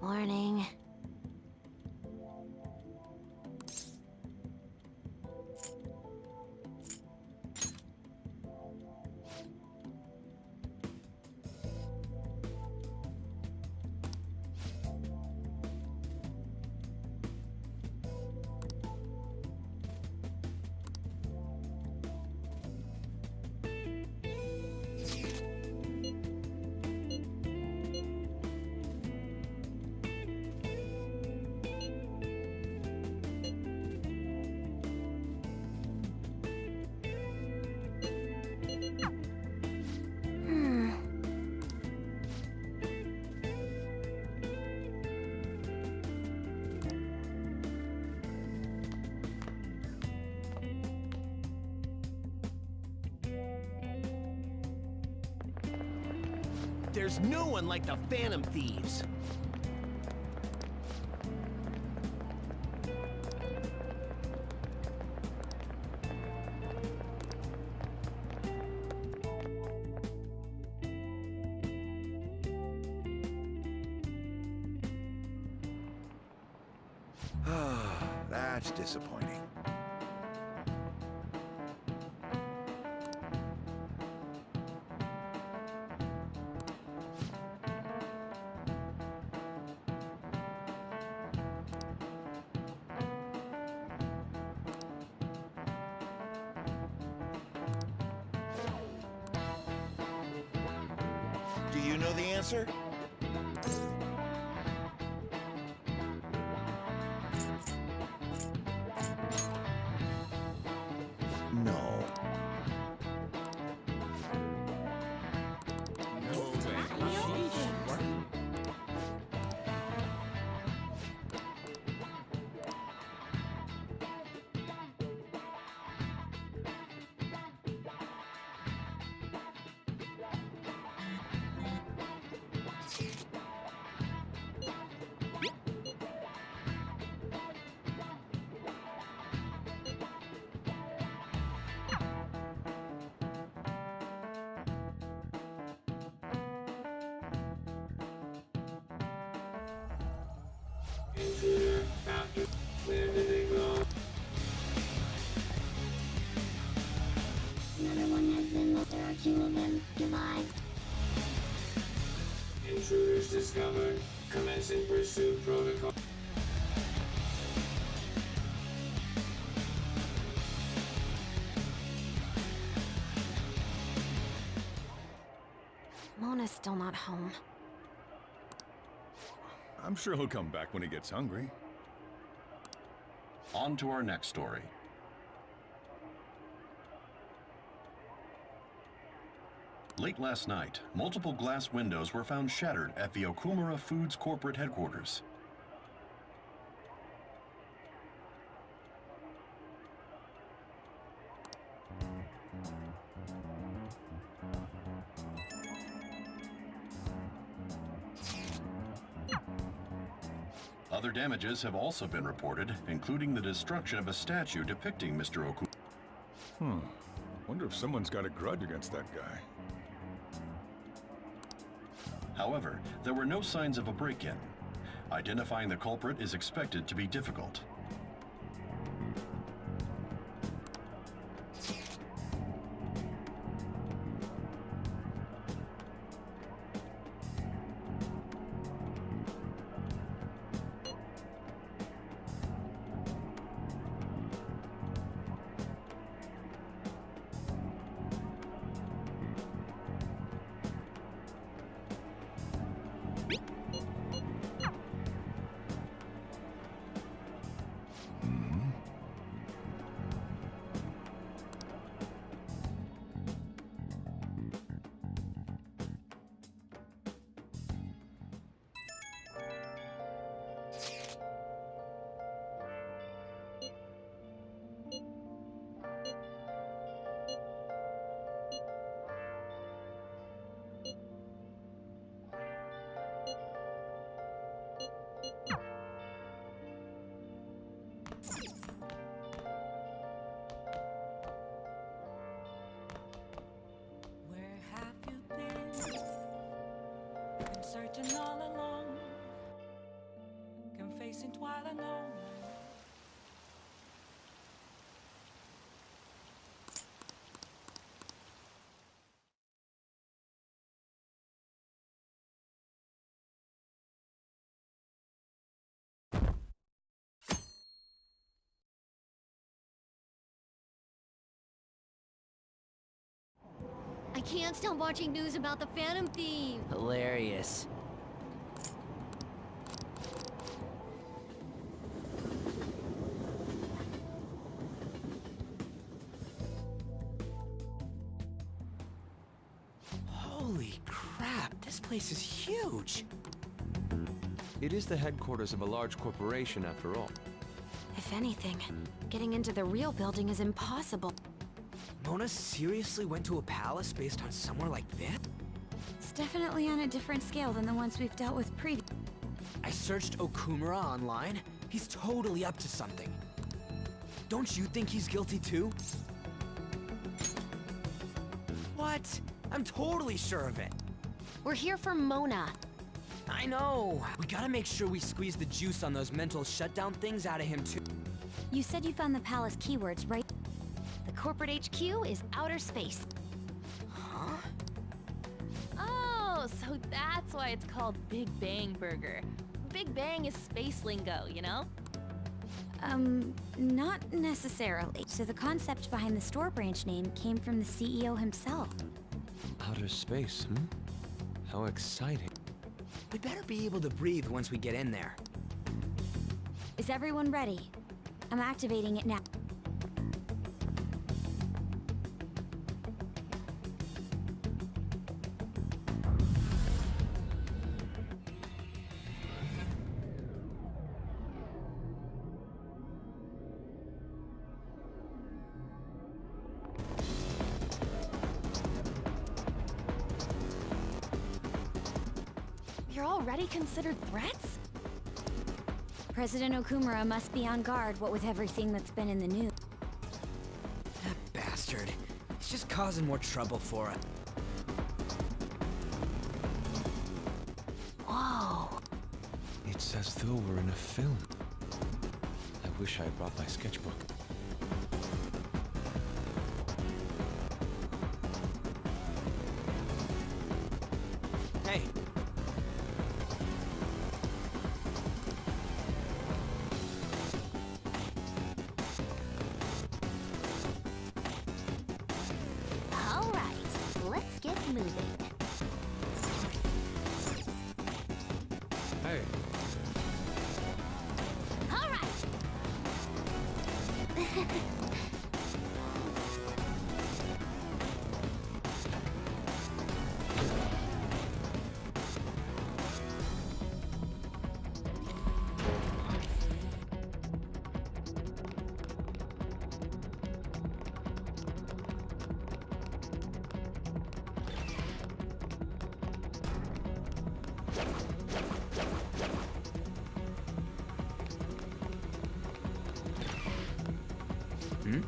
Morning. There's no one like the Phantom Thieves. That's disappointing. Do you know the answer? No. two of them. Goodbye. Intruders discovered. Commencing pursuit protocol. Mona's still not home. I'm sure he'll come back when he gets hungry. On to our next story. Late last night, multiple glass windows were found shattered at the Okumura Foods corporate headquarters. Other damages have also been reported, including the destruction of a statue depicting Mr. Okumura. Wonder if someone's got a grudge against that guy. However, there were no signs of a break-in. Identifying the culprit is expected to be difficult. Searching all along, confessing while alone. I can't stop watching news about the Phantom Thieves. Hilarious. Holy crap, this place is huge. It is the headquarters of a large corporation after all. If anything, getting into the real building is impossible. Mona seriously went to a palace based on somewhere like this? It's definitely on a different scale than the ones we've dealt with previously. I searched Okumura online. He's totally up to something. Don't you think he's guilty too? What? I'm totally sure of it. We're here for Mona. I know. We gotta make sure we squeeze the juice on those mental shutdown things out of him too. You said you found the palace keywords, right? The corporate HQ is outer space. Huh? Oh, so that's why it's called Big Bang Burger. Big Bang is space lingo, you know? Not necessarily. So the concept behind the store branch name came from the CEO himself. Outer space, hmm? How exciting. We better be able to breathe once we get in there. Is everyone ready? I'm activating it now. You're already considered threats? President Okumura must be on guard, what with everything that's been in the news. That bastard. He's just causing more trouble for us. Whoa. It's as though we're in a film. I wish I had brought my sketchbook. moving. Hey. All right. Hmm?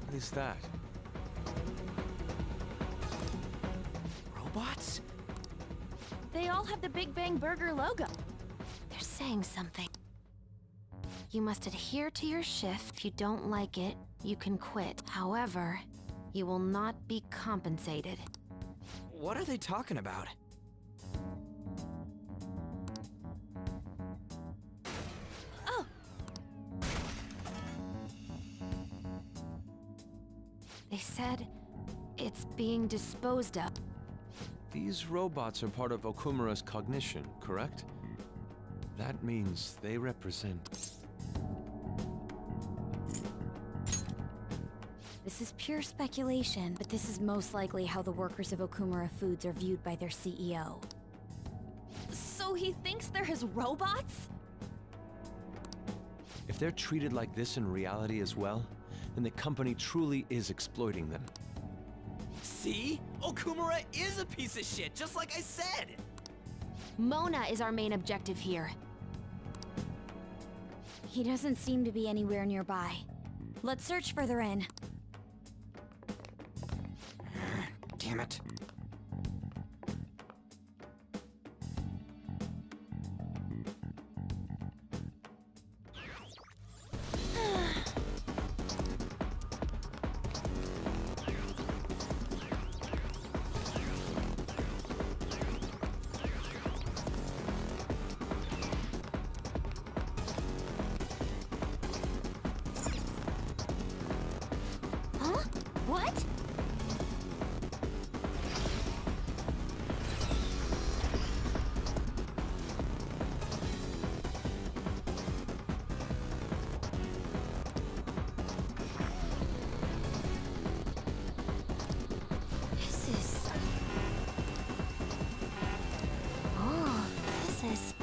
What is that? Robots? They all have the Big Bang Burger logo. They're saying something. You must adhere to your shift. If you don't like it, you can quit. However, you will not be compensated. What are they talking about? Oh, They said it's being disposed of. These robots are part of Okumura's cognition, correct? That means they represent... This is pure speculation, but this is most likely how the workers of Okumura Foods are viewed by their CEO. so he thinks they're his robots? If they're treated like this in reality as well, then the company truly is exploiting them. See? Okumura is a piece of shit, just like I said! Mona is our main objective here. He doesn't seem to be anywhere nearby. Let's search further in. Damn it. Huh? What? This is... Oh, this is...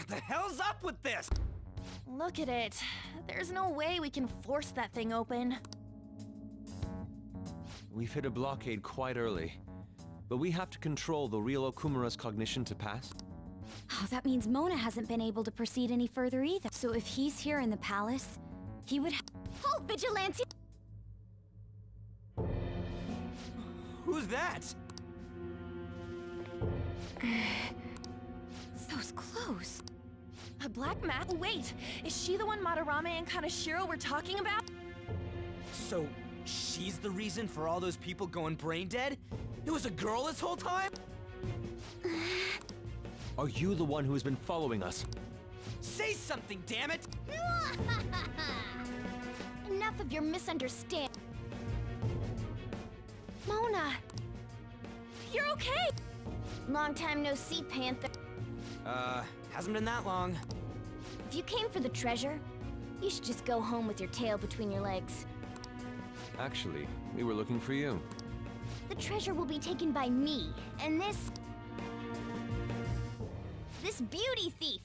The hell's up with this? Look at it. There's no way we can force that thing open. We've hit a blockade quite early, but we have to control the real Okumura's cognition to pass. Oh, that means Mona hasn't been able to proceed any further either. So if he's here in the palace, he would Halt, Vigilante! Who's that? Those clothes. A black mat? Wait, is she the one Madarame and Kaneshiro were talking about? So, she's the reason for all those people going brain dead? It was a girl this whole time? Are you the one who has been following us? Say something, damn it! Enough of your misunderstanding. Mona! You're okay! Long time no see, Panther. Hasn't been that long. If you came for the treasure, you should just go home with your tail between your legs. Actually, we were looking for you. The treasure will be taken by me, and this beauty thief.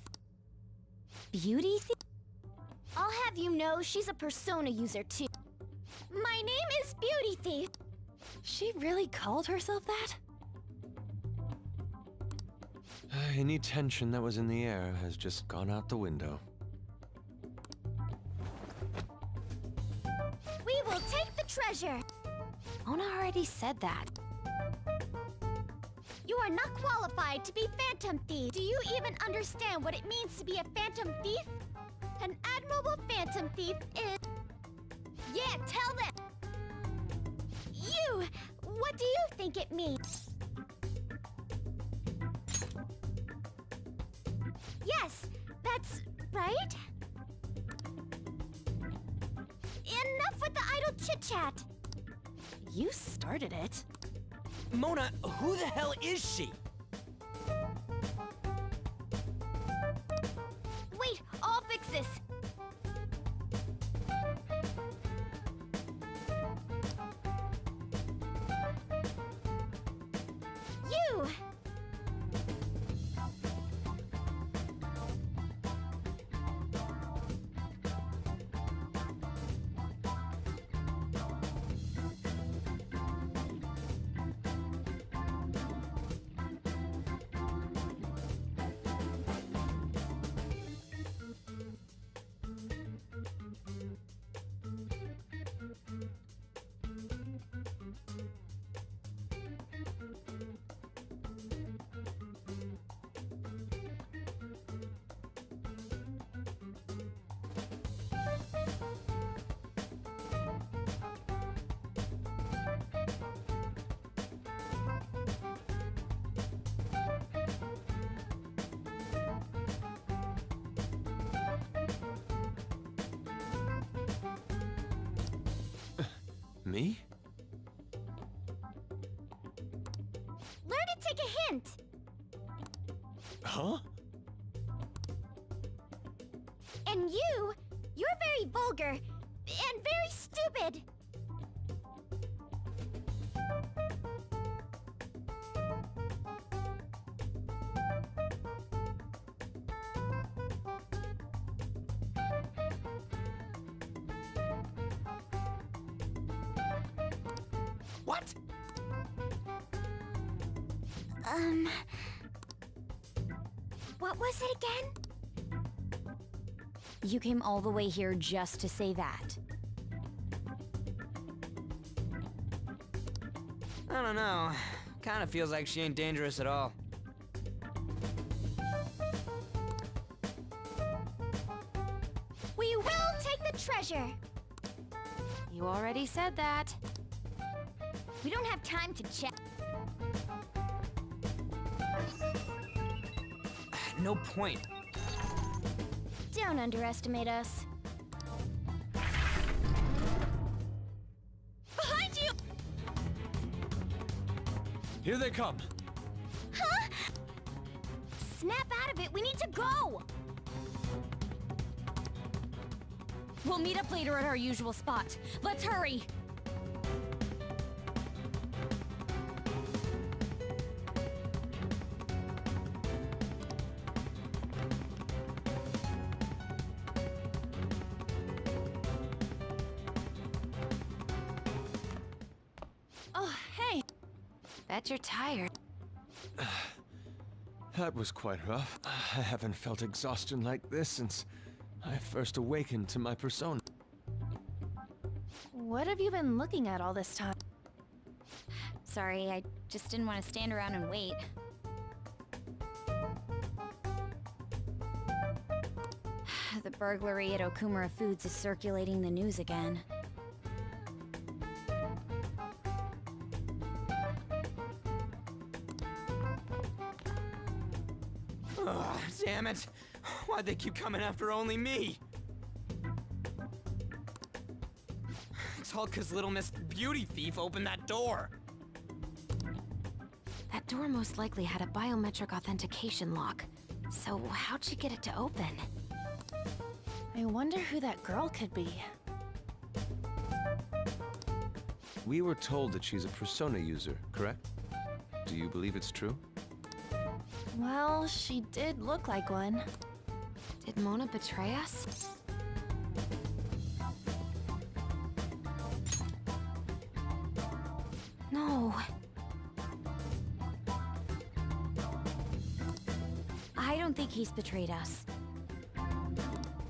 Beauty thief? I'll have you know she's a Persona user too. My name is Beauty Thief. She really called herself that? Any tension that was in the air has just gone out the window. We will take the treasure. Mona already said that. You are not qualified to be Phantom Thief. Do you even understand what it means to be a Phantom Thief? An admirable Phantom Thief is... Yeah, tell them! You! What do you think it means? That's right. Enough with the idle chit-chat. You started it. Mona, who the hell is she? Wait, I'll fix this. You! Me? Learn to take a hint. Huh? And you're very vulgar and very stupid. What? What was it again? You came all the way here just to say that. I don't know. Kinda feels like she ain't dangerous at all. We will take the treasure. You already said that. We don't have time to check. No point. Don't underestimate us. Behind you! Here they come. Huh? Snap out of it. We need to go. We'll meet up later at our usual spot. Let's hurry! Oh, hey. Bet you're tired. That was quite rough. I haven't felt exhaustion like this since I first awakened to my persona. What have you been looking at all this time? Sorry, I just didn't want to stand around and wait. The burglary at Okumura Foods is circulating the news again. Ugh, damn it. Why'd they keep coming after only me? It's all 'cause Little Miss Beauty Thief opened that door. That door most likely had a biometric authentication lock. So how'd she get it to open? I wonder who that girl could be. We were told that she's a persona user, correct? Do you believe it's true? Well, she did look like one. Did Mona betray us? No. I don't think he's betrayed us.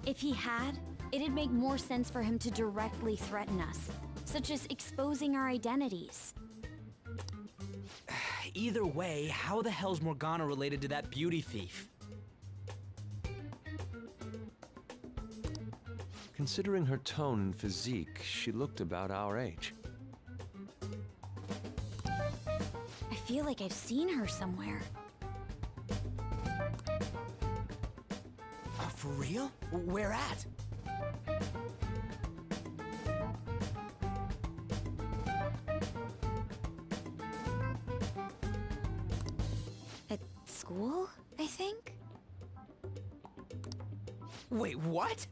If he had, it'd make more sense for him to directly threaten us, such as exposing our identities. Either way, how the hell's Morgana related to that beauty thief? Considering her tone and physique, she looked about our age. I feel like I've seen her somewhere. real? Where at? At school, I think? Wait, what?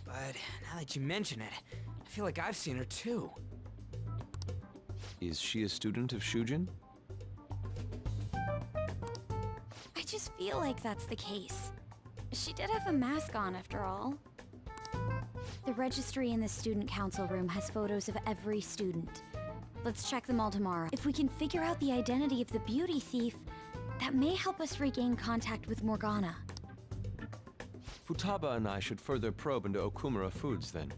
But now that you mention it, I feel like I've seen her too. Is she a student of Shujin? I just feel like that's the case. She did have a mask on, after all. The registry in the student council room has photos of every student. Let's check them all tomorrow. If we can figure out the identity of the beauty thief, that may help us regain contact with Morgana. Futaba and I should further probe into Okumura Foods, then.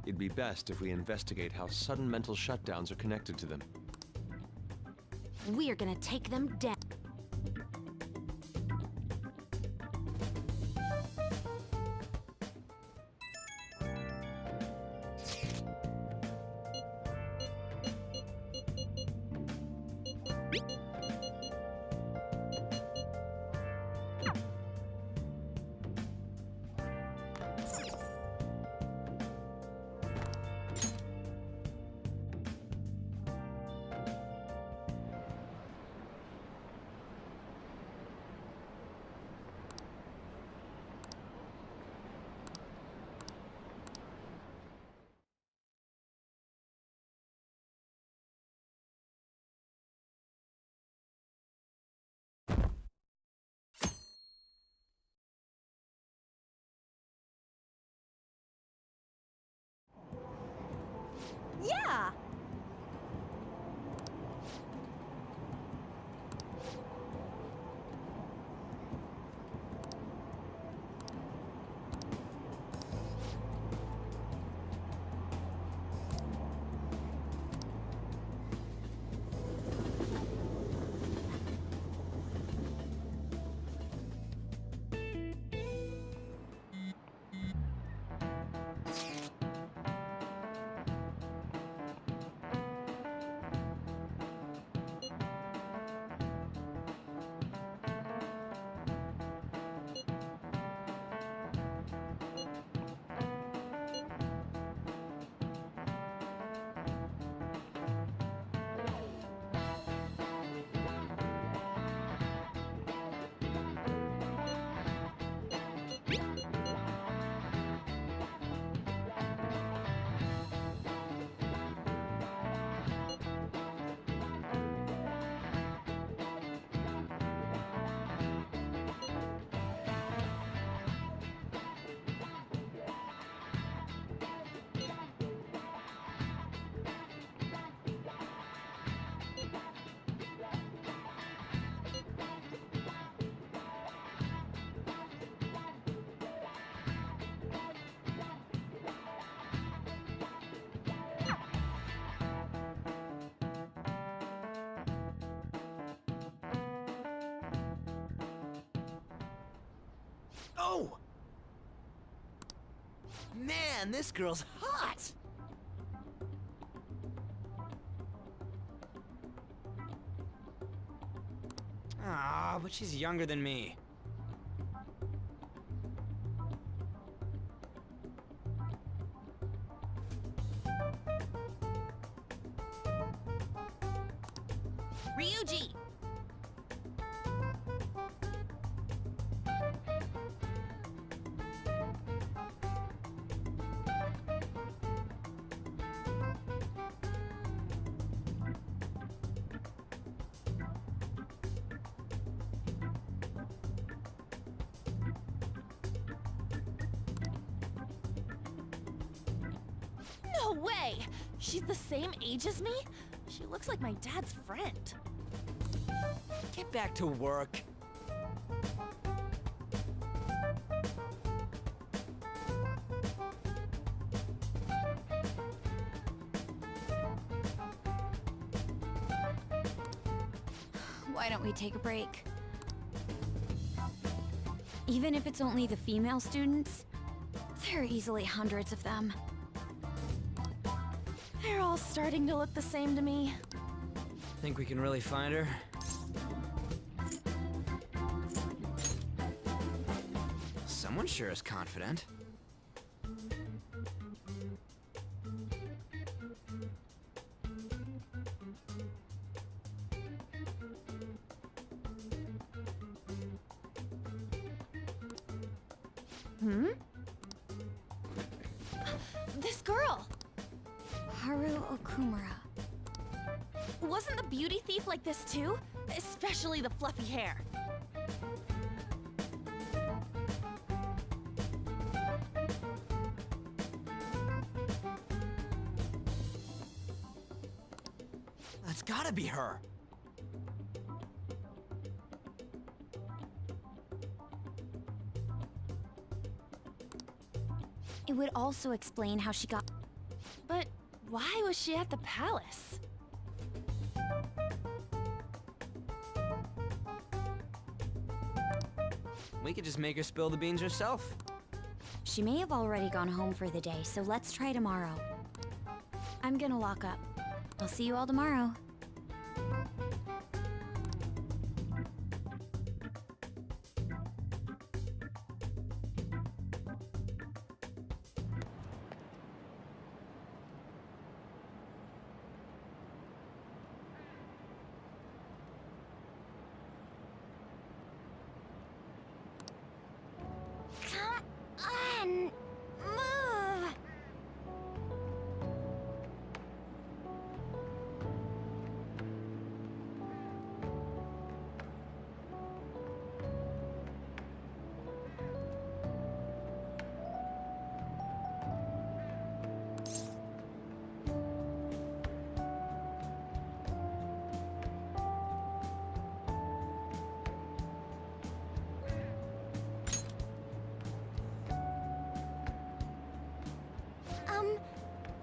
It'd be best if we investigate how sudden mental shutdowns are connected to them. We're gonna take them down. Yeah! Oh! Man, this girl's hot! Ah, but she's younger than me. Ryuji! No way! She's the same age as me? She looks like my dad's friend. Get back to work. Why don't we take a break? Even if it's only the female students, there are easily hundreds of them. They're all starting to look the same to me. Think we can really find her? Someone sure is confident. Hmm? This girl! Haru Okumura. Wasn't the beauty thief like this too? Especially the fluffy hair. That's gotta be her. It would also explain how she got. But why was she at the palace? We could just make her spill the beans herself. She may have already gone home for the day, so let's try tomorrow. I'm gonna lock up. I'll see you all tomorrow. Come on, move!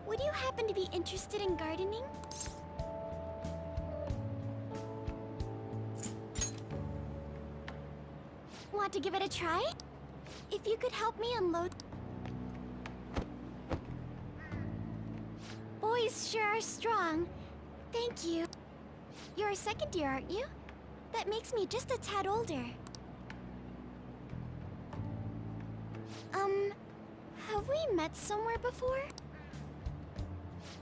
Would you happen to be interested in gardening? Want to give it a try? If you could help me unload... Boys sure are strong. Thank you. You're a second year, aren't you? That makes me just a tad older. Have we met somewhere before?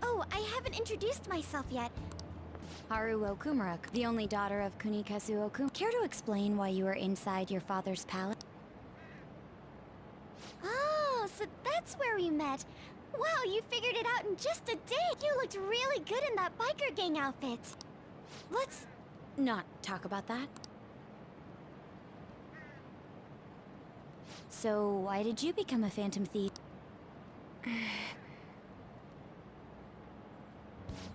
Oh, I haven't introduced myself yet. Haru Okumura, the only daughter of Kunikazu Okumura. Care to explain why you were inside your father's palace? Oh, so that's where we met. Wow, you figured it out in just a day. You looked really good in that biker gang outfit. Let's not talk about that. So, why did you become a phantom thief?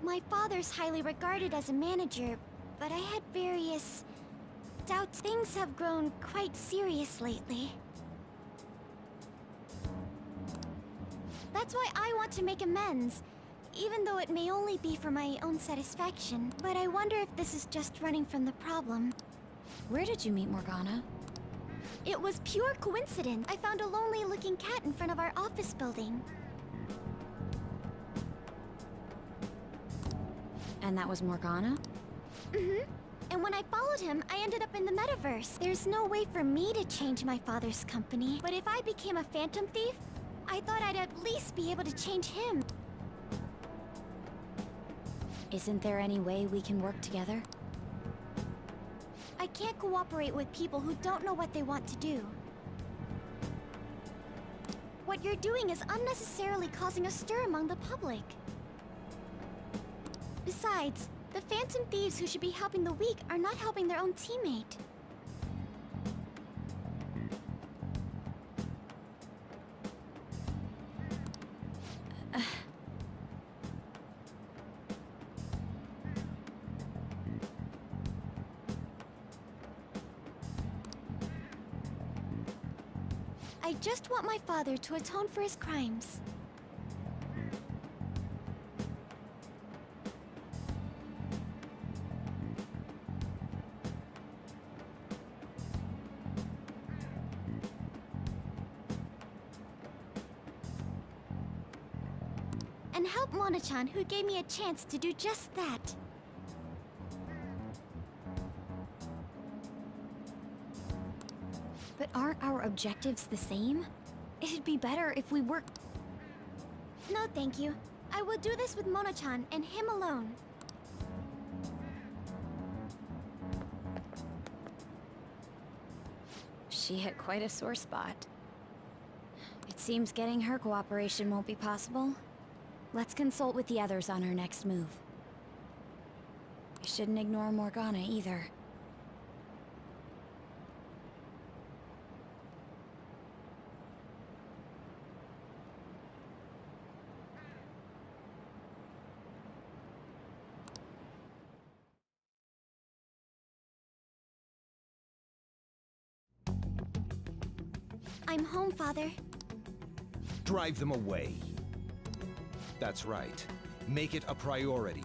My father's highly regarded as a manager, but I had various doubts. Things have grown quite serious lately. That's why I want to make amends, even though it may only be for my own satisfaction. But I wonder if this is just running from the problem. Where did you meet Morgana? It was pure coincidence. I found a lonely-looking cat in front of our office building. And that was Morgana? Mm-hmm. And when I followed him, I ended up in the metaverse. There's no way for me to change my father's company. But if I became a phantom thief, I thought I'd at least be able to change him. Isn't there any way we can work together? I can't cooperate with people who don't know what they want to do. What you're doing is unnecessarily causing a stir among the public. Besides, the phantom thieves who should be helping the weak are not helping their own teammate. I just want my father to atone for his crimes. And help Mona-chan, who gave me a chance to do just that. But aren't our objectives the same? It'd be better if we worked. No, thank you. I will do this with Mona-chan and him alone. She hit quite a sore spot. It seems getting her cooperation won't be possible. Let's consult with the others on our next move. We shouldn't ignore Morgana either. I'm home, Father. Drive them away. That's right. Make it a priority.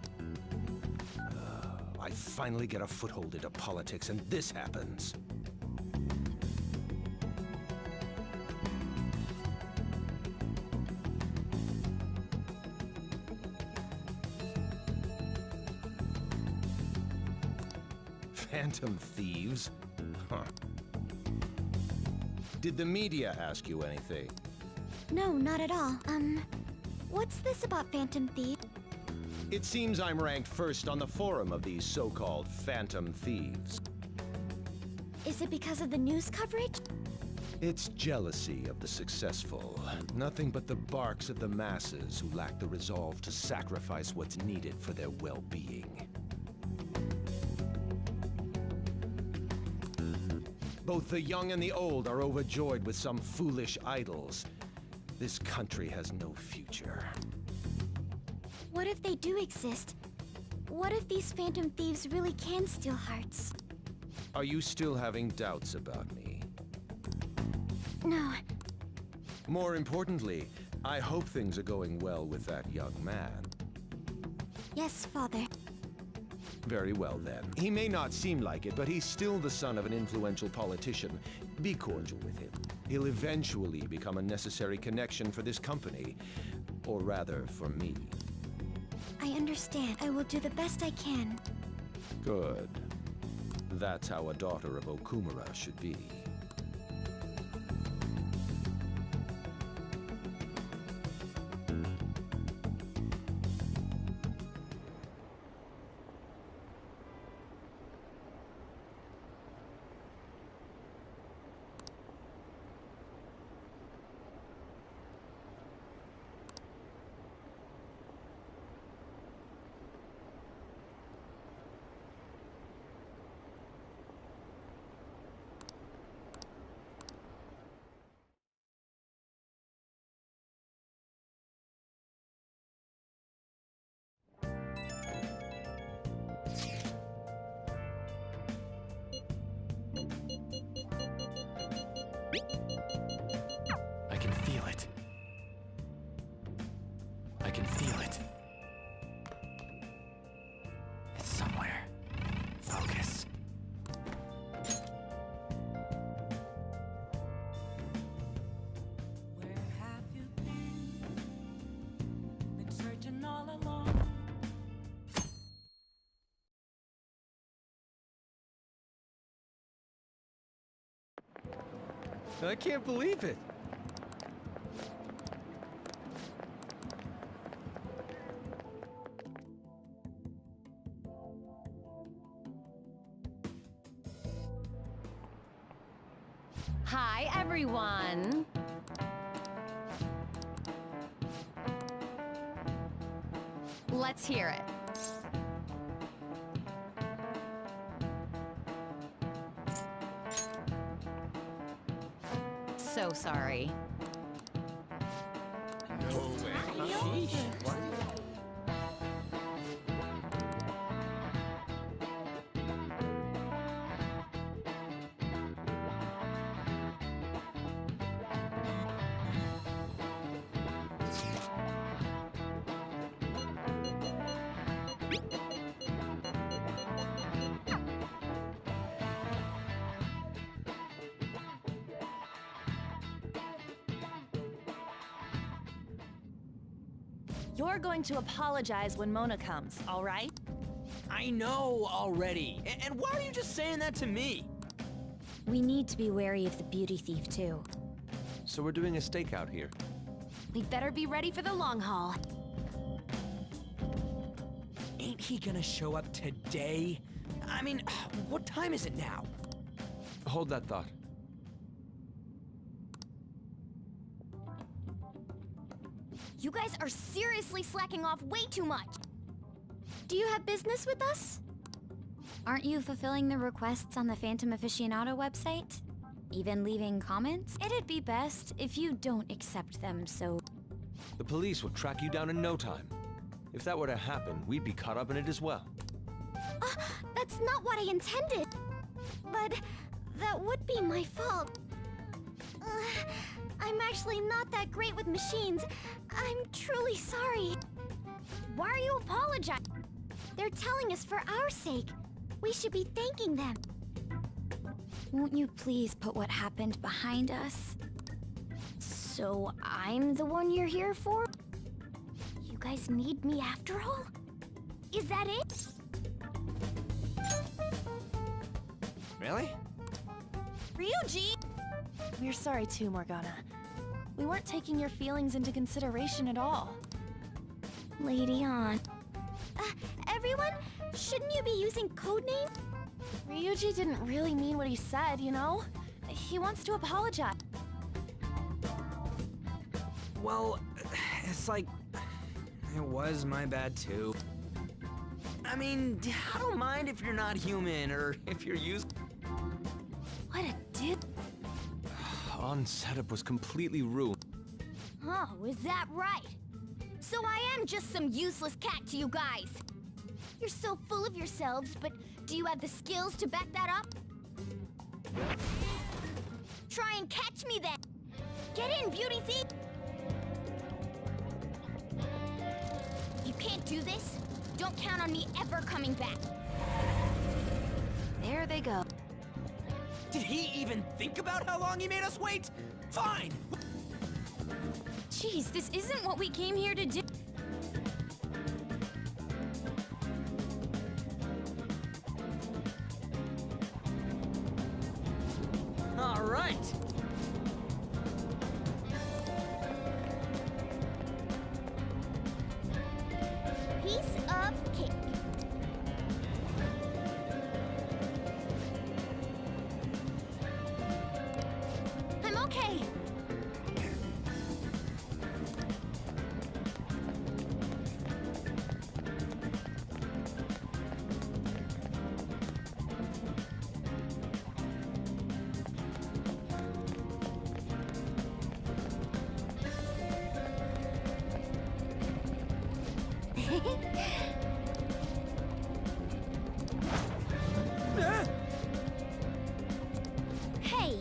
I finally get a foothold into politics, and this happens. Phantom thieves? Huh. Did the media ask you anything? No, not at all. What's this about Phantom Thief? It seems I'm ranked first on the forum of these so-called Phantom Thieves. Is it because of the news coverage? It's jealousy of the successful. Nothing but the barks of the masses who lack the resolve to sacrifice what's needed for their well-being. Both the young and the old are overjoyed with some foolish idols. This country has no future. What if they do exist? What if these Phantom Thieves really can steal hearts? Are you still having doubts about me? No. More importantly, I hope things are going well with that young man. Yes, Father. Very well, then. He may not seem like it, but he's still the son of an influential politician. Be cordial with him. He'll eventually become a necessary connection for this company. Or rather, for me. I understand. I will do the best I can. Good. That's how a daughter of Okumura should be. I can feel it. I can feel it. It's somewhere. Focus. Where have you been? Been searching all along. I can't believe it. Hi, everyone. Let's hear it. So sorry. No way. What? You're going to apologize when Mona comes, all right? I know already. And why are you just saying that to me? We need to be wary of the beauty thief, too. So we're doing a stakeout here. We'd better be ready for the long haul. Ain't he gonna show up today? I mean, what time is it now? Hold that thought. You guys are seriously slacking off way too much. Do you have business with us? Aren't you fulfilling the requests on the Phantom Aficionado website? Even leaving comments? It'd be best if you don't accept them, so... The police will track you down in no time. If that were to happen, we'd be caught up in it as well. That's not what I intended. But that would be my fault. I'm actually not that great with machines. I'm truly sorry. Why are you apologizing? They're telling us for our sake. We should be thanking them. Won't you please put what happened behind us? So I'm the one you're here for? You guys need me after all? Is that it? Really? Ryuji! We're sorry too, Morgana. We weren't taking your feelings into consideration at all. Lady on. Everyone, shouldn't you be using codename? Ryuji didn't really mean what he said, you know? He wants to apologize. Well, it's like... It was my bad too. I mean, I don't mind if you're not human, or if you're used... What a dip. On setup was completely ruined. Oh, is that right? So I am just some useless cat to you guys. You're so full of yourselves, but do you have the skills to back that up? Try and catch me then. Get in, beauty thief. If you can't do this, don't count on me ever coming back. There they go. Did he even think about how long he made us wait? Fine! Jeez, this isn't what we came here to do. All right! Piece of cake. I'm okay. Hey!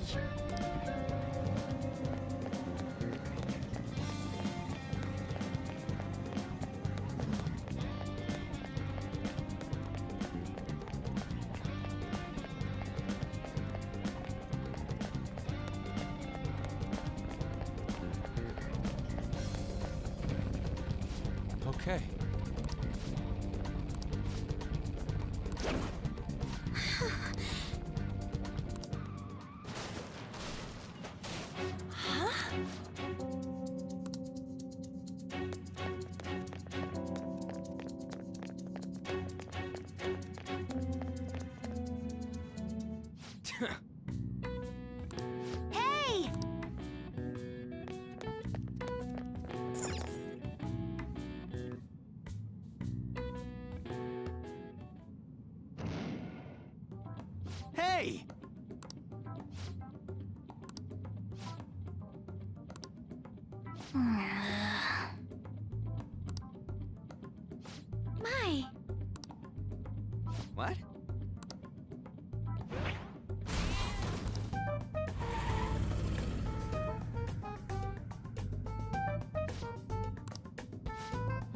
Okay. Hey! Hey! My. What?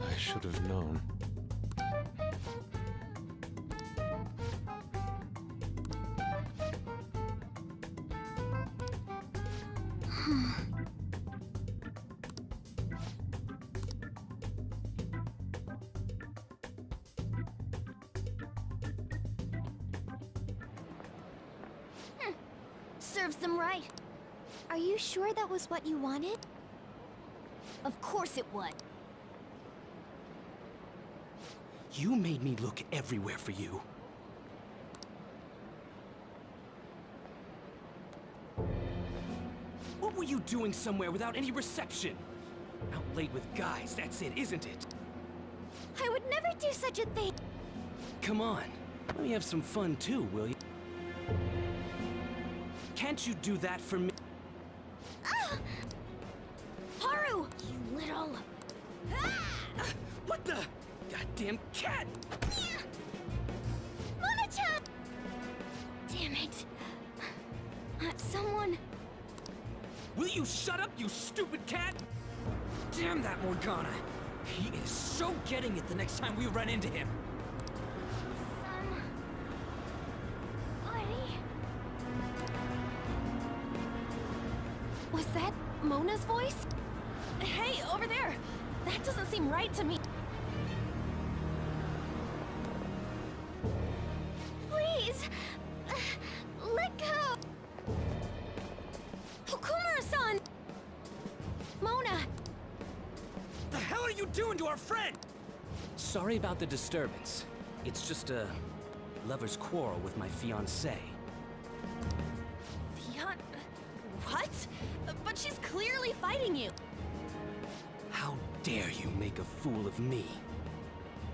I should have known. serves them right. Are you sure that was what you wanted? Of course it would. You made me look everywhere for you. What were you doing somewhere without any reception? Out late with guys, that's it, isn't it? I would never do such a thing. Come on, let me have some fun too, will you? Can't you do that for me? Ah! Haru! You little... Ah! What the? Goddamn cat! Mona-chan! Damn it. Someone... Will you shut up, you stupid cat? Damn that Morgana! He is so getting it the next time we run into him. Was that Mona's voice? Hey, over there! That doesn't seem right to me. Please! Let go! Okumura-san! Mona! The hell are you doing to our friend? Sorry about the disturbance. It's just a lover's quarrel with my fiancée. What? But she's clearly fighting you. How dare you make a fool of me?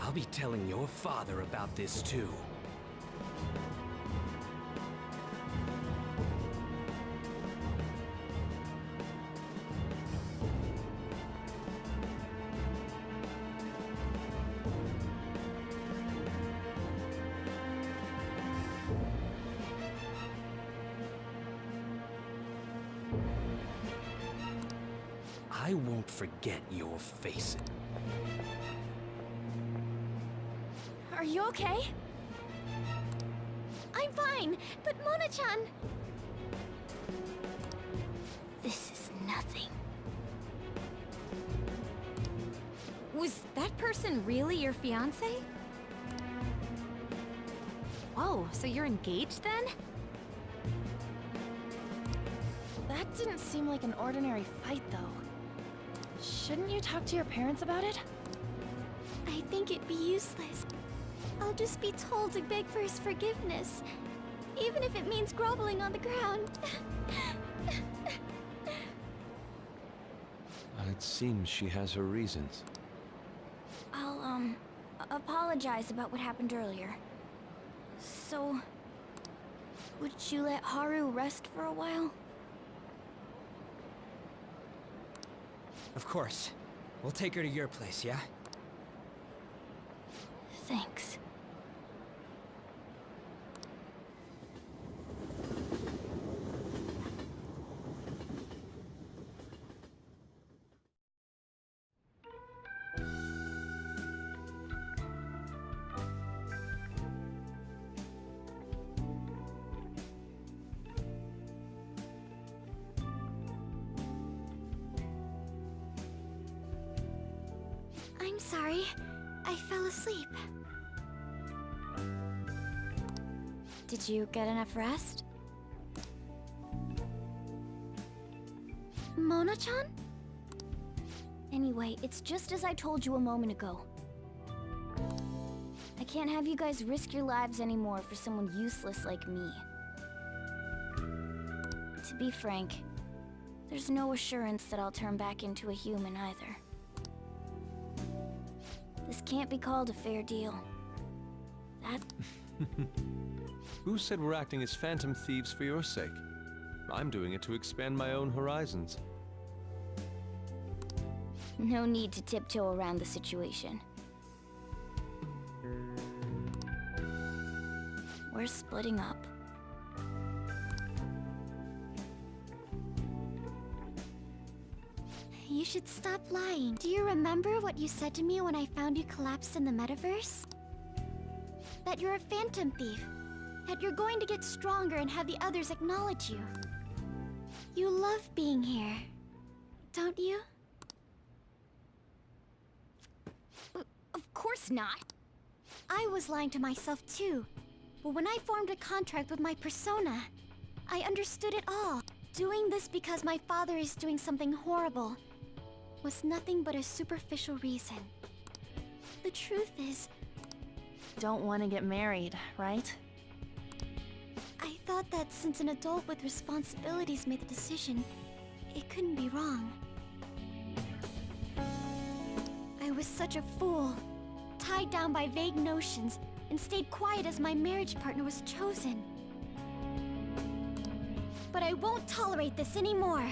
I'll be telling your father about this too. I won't forget your face. Are you okay? I'm fine, but Mona-chan... This is nothing. Was that person really your fiancé? Whoa, so you're engaged then? That didn't seem like an ordinary fight, though. Shouldn't you talk to your parents about it? I think it'd be useless. I'll just be told to beg for his forgiveness, even if it means groveling on the ground. It seems she has her reasons. I'll, apologize about what happened earlier. So... would you let Haru rest for a while? Of course. We'll take her to your place, yeah? Thanks. I'm sorry. I fell asleep. Did you get enough rest? Mona-chan? Anyway, it's just as I told you a moment ago. I can't have you guys risk your lives anymore for someone useless like me. To be frank, there's no assurance that I'll turn back into a human either. This can't be called a fair deal. That... Who said we're acting as phantom thieves for your sake? I'm doing it to expand my own horizons. No need to tiptoe around the situation. We're splitting up. You should stop lying. Do you remember what you said to me when I found you collapsed in the metaverse? That you're a phantom thief. That you're going to get stronger and have the others acknowledge you. You love being here, don't you? Of course not. I was lying to myself too. But when I formed a contract with my persona, I understood it all. Doing this because my father is doing something horrible was nothing but a superficial reason. The truth is, Don't want to get married, right? I thought that since an adult with responsibilities made the decision, it couldn't be wrong. I was such a fool, tied down by vague notions, and stayed quiet as my marriage partner was chosen. But I won't tolerate this anymore.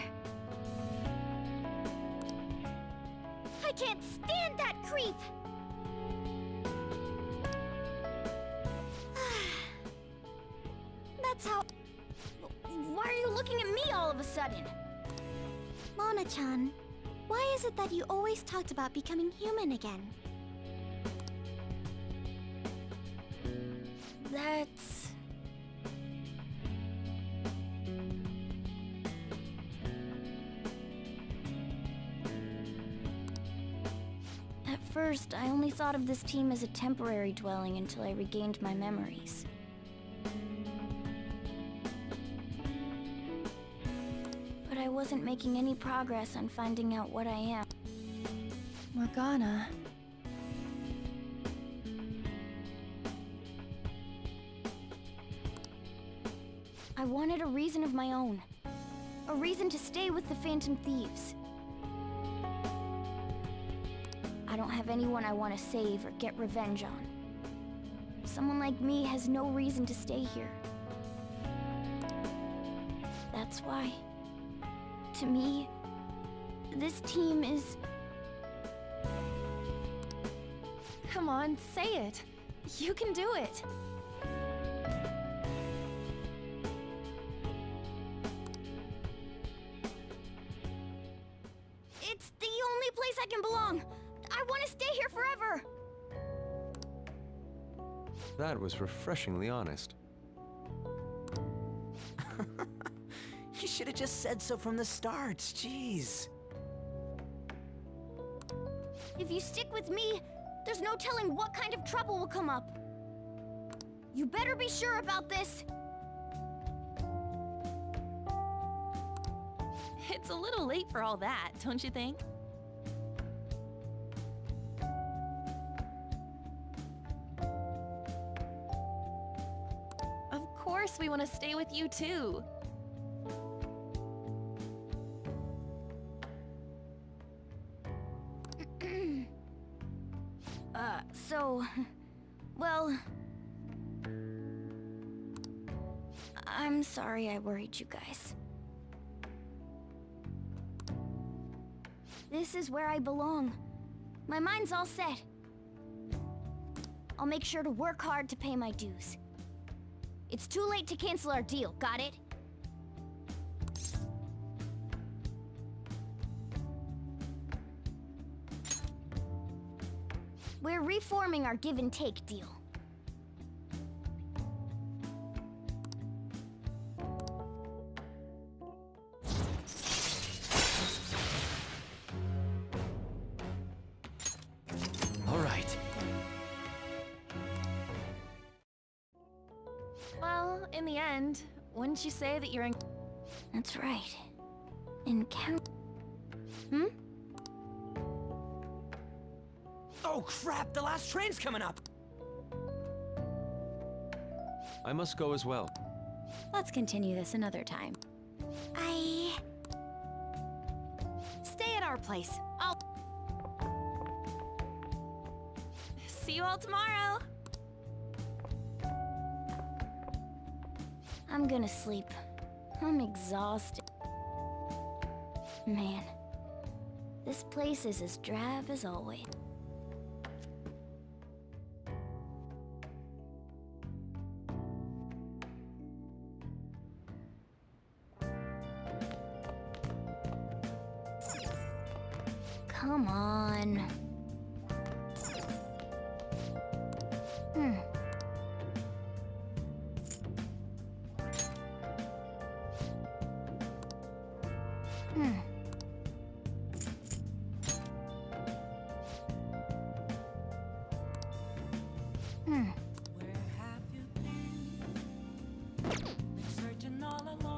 I can't stand that creep! That's how... Why are you looking at me all of a sudden? Mona-chan, why is it that you always talked about becoming human again? That's... At first, I only thought of this team as a temporary dwelling until I regained my memories. But I wasn't making any progress on finding out what I am. Morgana. I wanted a reason of my own. A reason to stay with the Phantom Thieves. I don't have anyone I want to save or get revenge on. Someone like me has no reason to stay here. That's why, to me, this team is... Come on, say it. You can do it. It's the only place I can belong. I want to stay here forever. That was refreshingly honest. You should have just said so from the start, jeez. If you stick with me, there's no telling what kind of trouble will come up. You better be sure about this. It's a little late for all that, don't you think? Of course we want to stay with you too. Well... I'm sorry I worried you guys. This is where I belong. My mind's all set. I'll make sure to work hard to pay my dues. It's too late to cancel our deal, got it? We're reforming our give and take deal. All right. Well, in the end, wouldn't you say that you're in... That's right. Encounter... Hmm? Oh crap, the last train's coming up! I must go as well. Let's continue this another time. Stay at our place. I'll... See you all tomorrow! I'm gonna sleep. I'm exhausted. Man, this place is as drab as always. Come on. Where have you been? Been searching all along.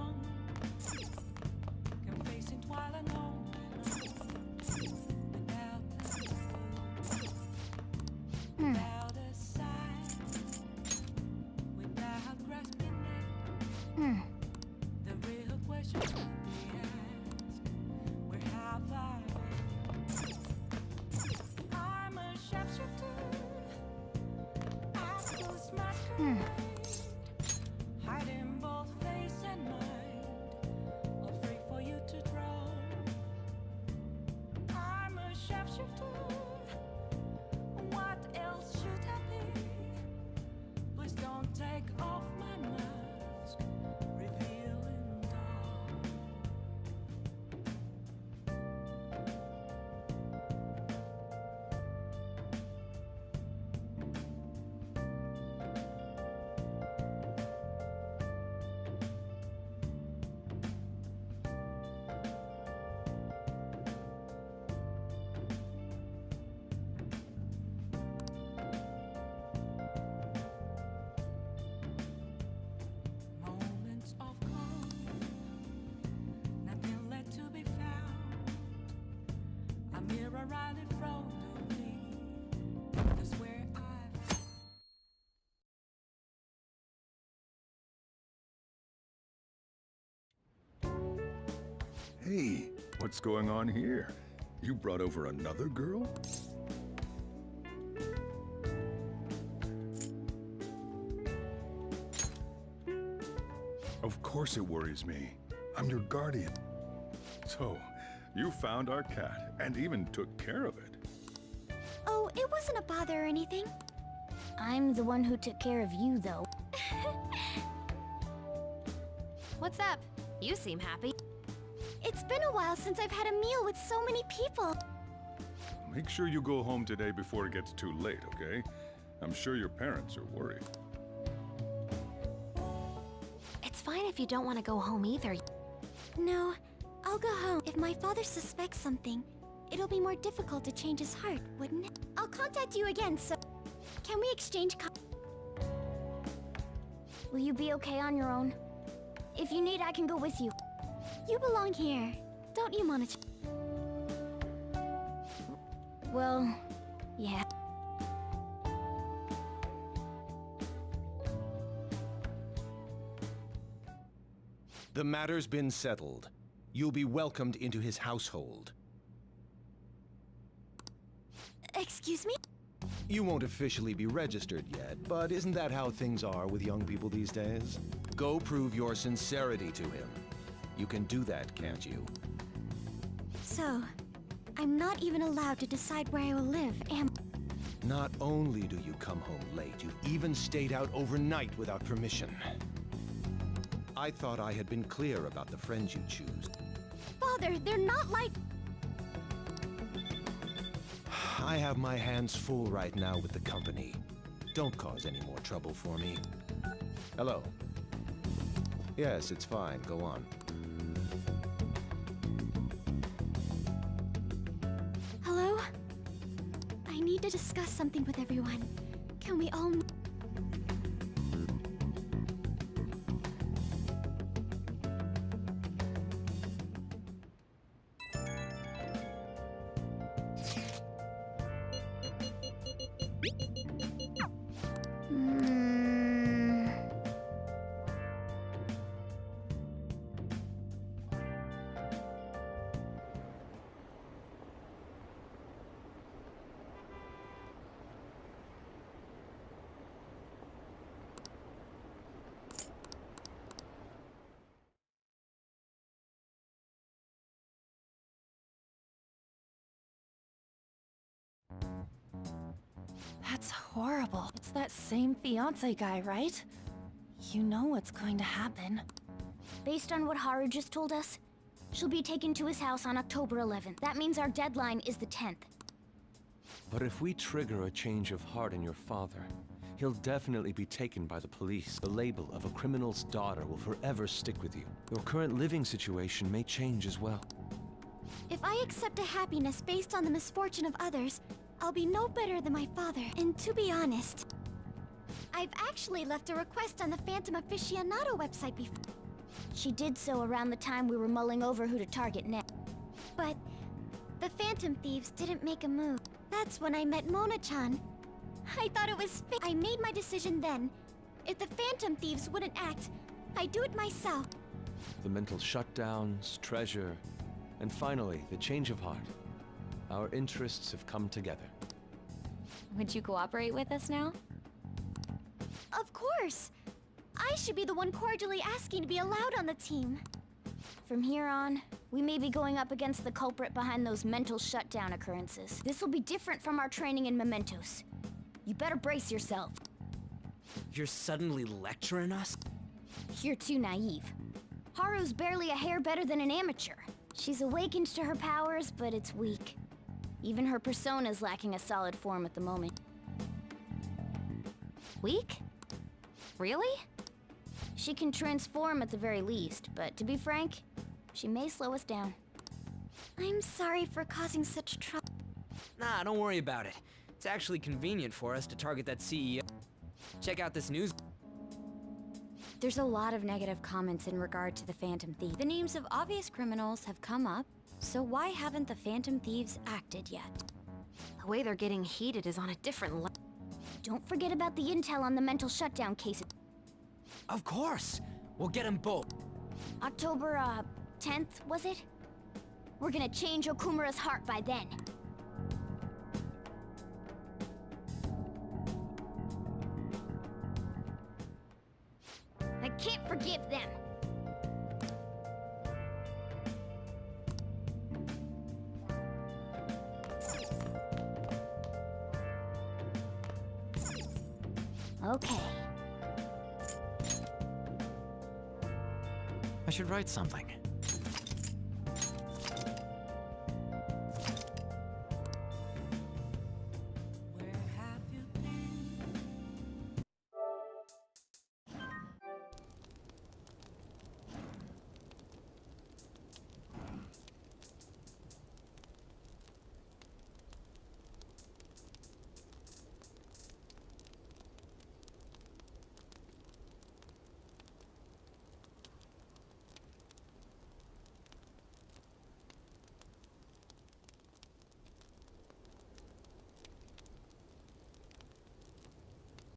Hiding both face and mind, afraid for you to drown. I'm a sharpshooter. What else should I be? Please don't take off my mask, revealing dark. Moments of calm, nothing left to be found. A mirror right in front of me. That's where I've. Hey, what's going on here? You brought over another girl? Of course it worries me. I'm your guardian. So, you found our cat and even took care of it. Oh, it wasn't a bother or anything. I'm the one who took care of you, though. What's up? You seem happy. It's been a while since I've had a meal with so many people. Make sure you go home today before it gets too late, okay? I'm sure your parents are worried. It's fine if you don't want to go home either. No, I'll go home. If my father suspects something, it'll be more difficult to change his heart, wouldn't it? I'll contact you again, so... Can we exchange Will you be okay on your own? If you need, I can go with you. You belong here, don't you, Monica? Well, yeah. The matter's been settled. You'll be welcomed into his household. Excuse me? You won't officially be registered yet, but isn't that how things are with young people these days? Go prove your sincerity to him. You can do that, can't you? So, I'm not even allowed to decide where I will live, am Not only do you come home late, you even stayed out overnight without permission. I thought I had been clear about the friends you choose. Father, they're not like... I have my hands full right now with the company. Don't cause any more trouble for me. Hello. Yes, it's fine. Go on. Hello? I need to discuss something with everyone. Can we all... That's horrible. It's that same fiancé guy, right? You know what's going to happen. Based on what Haru just told us, she'll be taken to his house on October 11th. That means our deadline is the 10th. But if we trigger a change of heart in your father, he'll definitely be taken by the police. The label of a criminal's daughter will forever stick with you. Your current living situation may change as well. If I accept a happiness based on the misfortune of others, I'll be no better than my father. And to be honest, I've actually left a request on the Phantom Aficionado website before. She did so around the time we were mulling over who to target next. But the Phantom Thieves didn't make a move. That's when I met Mona-chan. I thought it was I made my decision then. If the Phantom Thieves wouldn't act, I'd do it myself. The mental shutdowns, treasure, and finally, the change of heart. Our interests have come together. Would you cooperate with us now? Of course! I should be the one cordially asking to be allowed on the team. From here on, we may be going up against the culprit behind those mental shutdown occurrences. This will be different from our training in Mementos. You better brace yourself. You're suddenly lecturing us? You're too naive. Haru's barely a hair better than an amateur. She's awakened to her powers, but it's weak. Even her persona's lacking a solid form at the moment. Weak? Really? She can transform at the very least, but to be frank, she may slow us down. I'm sorry for causing such trouble. Nah, don't worry about it. It's actually convenient for us to target that CEO. Check out this news. There's a lot of negative comments in regard to the Phantom Thief. The names of obvious criminals have come up, so why haven't the Phantom Thieves acted yet? The way they're getting heated is on a different level. Don't forget about the intel on the mental shutdown cases. Of course! We'll get them both. October, 10th, was it? We're gonna change Okumura's heart by then. I can't forgive them. Okay. I should write something.